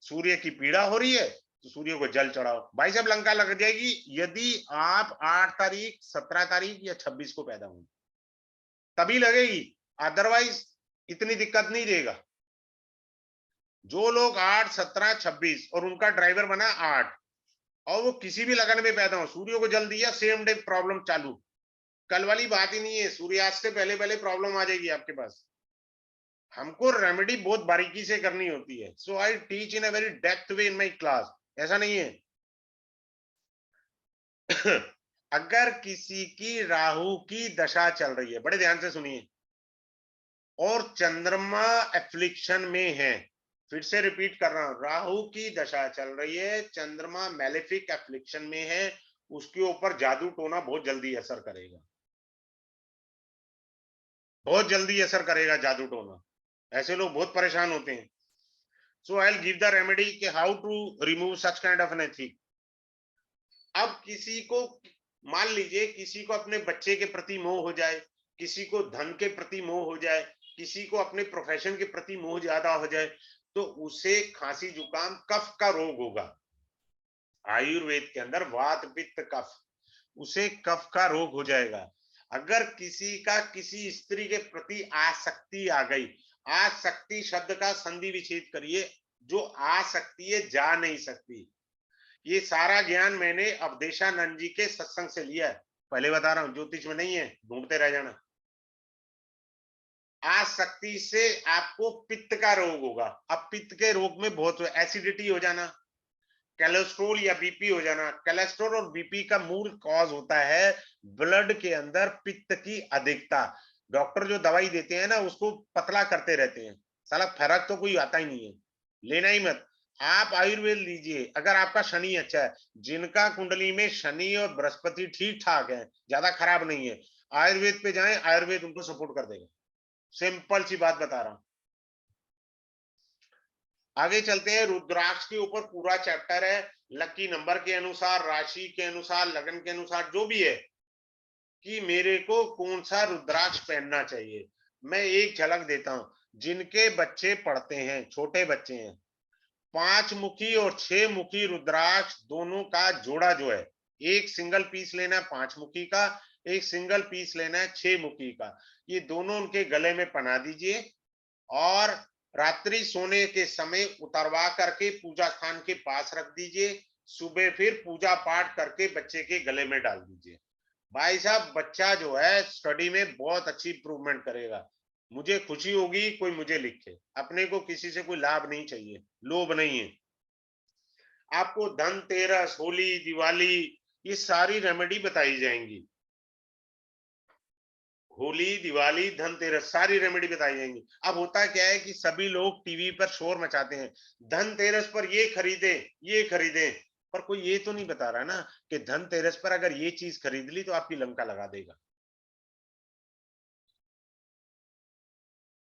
सूर्य की पीड़ा हो रही है, तो सूर्य को जल चढ़ाओ। भाई साहब लंका लग जाएगी, यदि आप 8 तारीख, 17 तारीख या 26 को पैदा हुए, तभी लगेगी, अदरवाइज इतनी दिक्कत नहीं देगा। जो लोग 8, 17, 26 और उनका ड्राइवर बना 8 और वो किसी भी लगन में पैदा हो, सूर्य को जल दिया, सेम डे प्रॉब्लम चालू। कल वाली बात ही नहीं है, सूर्यास्त से पहले पहले प्रॉब्लम आ जाएगी आपके पास। हमको रेमेडी बहुत बारीकी से करनी होती है। So I teach in a very depth way in my class. ऐसा नहीं है। अगर किसी की राहु की दशा चल रही है, बड़े ध्यान से सुनिए, और चंद्रमा एफ्लिक्शन में है, फिर से रिपीट कर रहा हूं, राहु की दशा चल रही है, चंद्रमा मैलेफिक एफ्लिक्शन में है, उसके ऊपर जादू टोना बहुत जल्दी असर करेगा, बहुत जल्दी असर करेगा जादू टोना। ऐसे लोग बहुत परेशान होते हैं। So I will give the remedy कि how to remove such kind of an thing. अब किसी को, मान लीजिए किसी को अपने बच्चे के प्रति मोह हो जाए, किसी को धन के प्रति मोह हो जाए, किसी को अपने प्रोफेशन के प्रति मोह ज्यादा हो जाए, तो उसे खांसी जुकाम कफ का रोग होगा। आयुर्वेद के अंदर वात पित्त कफ, उसे कफ का रोग हो जाएगा। अगर किसी का किसी स्त्री के प्रति आसक्ति आ गई, आसक्ति शब्द का संधि विच्छेद करिए, जो आ सकती है जा नहीं सकती। ये सारा ज्ञान मैंने अवधेशानंद जी के सत्संग से लिया है, पहले बता रहा हूं, ज्योतिष में नहीं है, ढूंढते रह जाना। आसक्ति से आपको पित्त का रोग होगा। अब पित्त के रोग में बहुत एसिडिटी हो जाना, कोलेस्ट्रोल या बीपी हो जाना। कोलेस्ट्रोल और बीपी का मूल कॉज होता है ब्लड के अंदर पित्त की अधिकता। डॉक्टर जो दवाई देते हैं ना, उसको पतला करते रहते हैं, साला फर्क तो कोई आता ही नहीं है, लेना ही मत। आप आयुर्वेद लीजिए, अगर आपका शनि अच्छा है, जिनका कुंडली में शनि और बृहस्पति ठीक ठाक है, ज्यादा खराब नहीं है, आयुर्वेद पे जाएं, आयुर्वेद उनको सपोर्ट कर देगा। सिंपल सी बात बता रहा हूं। आगे चलते हैं, रुद्राक्ष के ऊपर पूरा चैप्टर है, लकी नंबर के अनुसार, राशि के अनुसार, लगन के अनुसार, जो भी है, कि मेरे को कौन सा रुद्राक्ष पहनना चाहिए। मैं एक झलक देता हूं, जिनके बच्चे पढ़ते हैं, छोटे बच्चे हैं, 5 मुखी और 6 मुखी रुद्राक्ष दोनों का जोड़ा जो है, एक सिंगल पीस लेना है 5 मुखी का, एक सिंगल पीस लेना है 6 मुखी का, ये दोनों उनके गले में पहना दीजिए। और रात्रि सोने के समय उतरवा करके पूजा स्थान के पास रख दीजिए, सुबह फिर पूजा पाठ करके बच्चे के गले में डाल दीजिए। भाई साहब, बच्चा जो है स्टडी में बहुत अच्छी इंप्रूवमेंट करेगा। मुझे खुशी होगी कोई मुझे लिखे। अपने को किसी से कोई लाभ नहीं चाहिए, लोभ नहीं है। आपको धनतेरस, होली, दिवाली, ये सारी रेमेडी बताई जाएंगी। होली, दिवाली, धनतेरस सारी रेमेडी बताई जाएंगी। अब होता क्या है कि सभी लोग टीवी पर शोर मचाते हैं, धनतेरस पर ये खरीदे, ये खरीदे, पर कोई ये तो नहीं बता रहा ना कि धनतेरस पर अगर ये चीज खरीद ली तो आपकी लंका लगा देगा।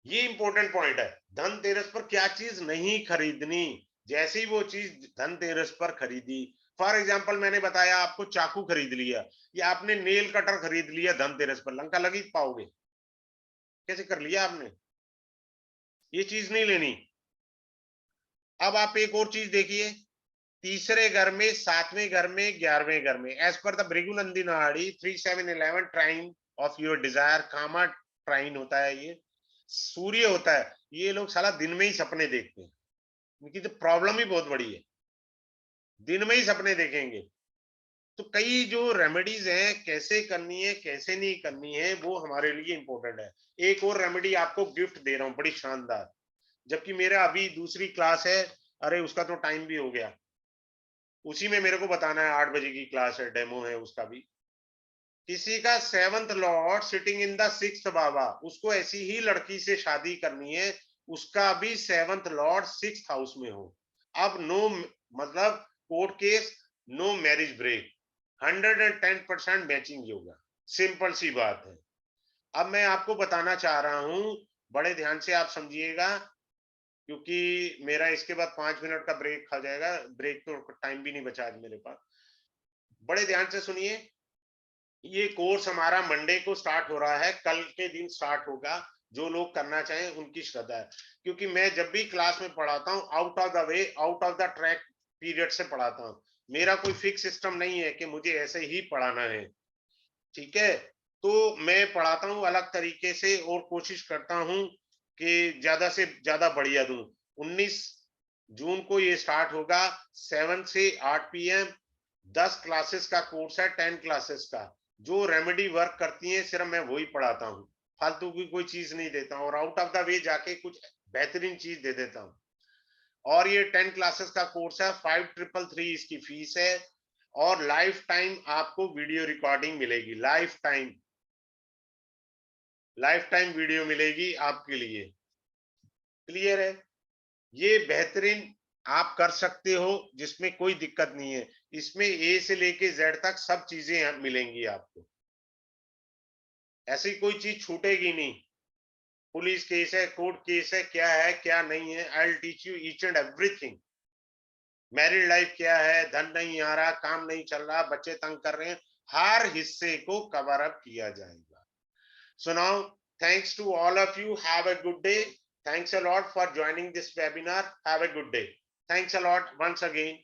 ये इंपॉर्टेंट पॉइंट है। धनतेरस पर क्या चीज नहीं खरीदनी। जैसे ही वो चीज धनतेरस पर खरीदी, फॉर एग्जाम्पल मैंने बताया आपको चाकू खरीद लिया या आपने नेल कटर खरीद लिया धनतेरस पर, लंका लगी पाओगे? कैसे कर लिया आपने? ये चीज नहीं लेनी। अब आप एक और चीज देखिए, तीसरे घर में, सातवें घर में, 11वें घर में, एज पर द भृगुनंदी नाड़ी 3711 ट्राइन ऑफ योर डिजायर, कामा ट्राइन होता है, ये सूर्य होता है। ये लोग साला दिन में ही सपने देखते हैं, इनकी तो प्रॉब्लम ही बहुत बड़ी है, दिन में ही सपने देखेंगे। तो कई जो रेमेडीज हैं, कैसे करनी है कैसे नहीं करनी है, वो हमारे लिए इंपॉर्टेंट है। एक और रेमेडी आपको गिफ्ट दे रहा हूँ, बड़ी शानदार, जबकि मेरा अभी दूसरी क्लास है। अरे उसका तो टाइम भी हो गया, उसी में मेरे को बताना है, 8 बजे की क्लास है, डेमो है उसका भी। किसी का 7th Lord sitting in the 6th बाबा, उसको ऐसी ही लड़की से शादी करनी है, उसका भी 7th लॉर्ड 6th हाउस में हो। अब नो, मतलब court case, no marriage break, 110% matching होगा। सिंपल सी बात है। अब मैं आपको बताना चाह रहा हूं, बड़े ध्यान से आप समझिएगा, क्योंकि मेरा इसके बाद 5 मिनट का ब्रेक खा जाएगा। ब्रेक तो टाइम भी नहीं बचा आज मेरे पास। बड़े ध्यान से सुनिए, ये कोर्स हमारा मंडे को स्टार्ट हो रहा है, कल के दिन स्टार्ट होगा। जो लोग करना चाहें उनकी श्रद्धा है, क्योंकि मैं जब भी क्लास में पढ़ाता हूँ out of the way, out of the track period से पढ़ाता हूँ। मेरा कोई फिक्स सिस्टम नहीं है कि मुझे ऐसे ही पढ़ाना है, ठीक है? तो मैं पढ़ाता हूँ अलग तरीके से और कोशिश करता हूँ कि ज्यादा से ज्यादा बढ़िया दूं। 19 जून को ये स्टार्ट होगा, 7 से 8 PM। 10 क्लासेस का कोर्स है, 10 क्लासेस का। जो रेमेडी वर्क करती है सिर्फ मैं वही पढ़ाता हूँ, फालतू की कोई चीज नहीं देता हूँ, और आउट ऑफ द वे जाके कुछ बेहतरीन चीज दे देता हूँ। और ये 10 क्लासेस का कोर्स है, 5333 इसकी फीस है। और लाइफ टाइम आपको वीडियो रिकॉर्डिंग मिलेगी, life time, life time video मिलेगी आपके लिए। क्लियर है? ये बेहतरीन आप कर सकते हो, जिसमें कोई दिक्कत नहीं है। इसमें ए से लेके जेड तक सब चीजें मिलेंगी आपको, ऐसी कोई चीज छूटेगी नहीं। पुलिस केस है, कोर्ट केस है, क्या है क्या नहीं है, I will teach you each and everything. Married life क्या है, धन नहीं आ रहा, काम नहीं चल रहा, बच्चे तंग कर रहे हैं, हर हिस्से को कवर अप किया जाएगा। So now, thanks to all of you. Have a good day. Thanks a lot for joining this webinar. Have a good day. Thanks a lot once again.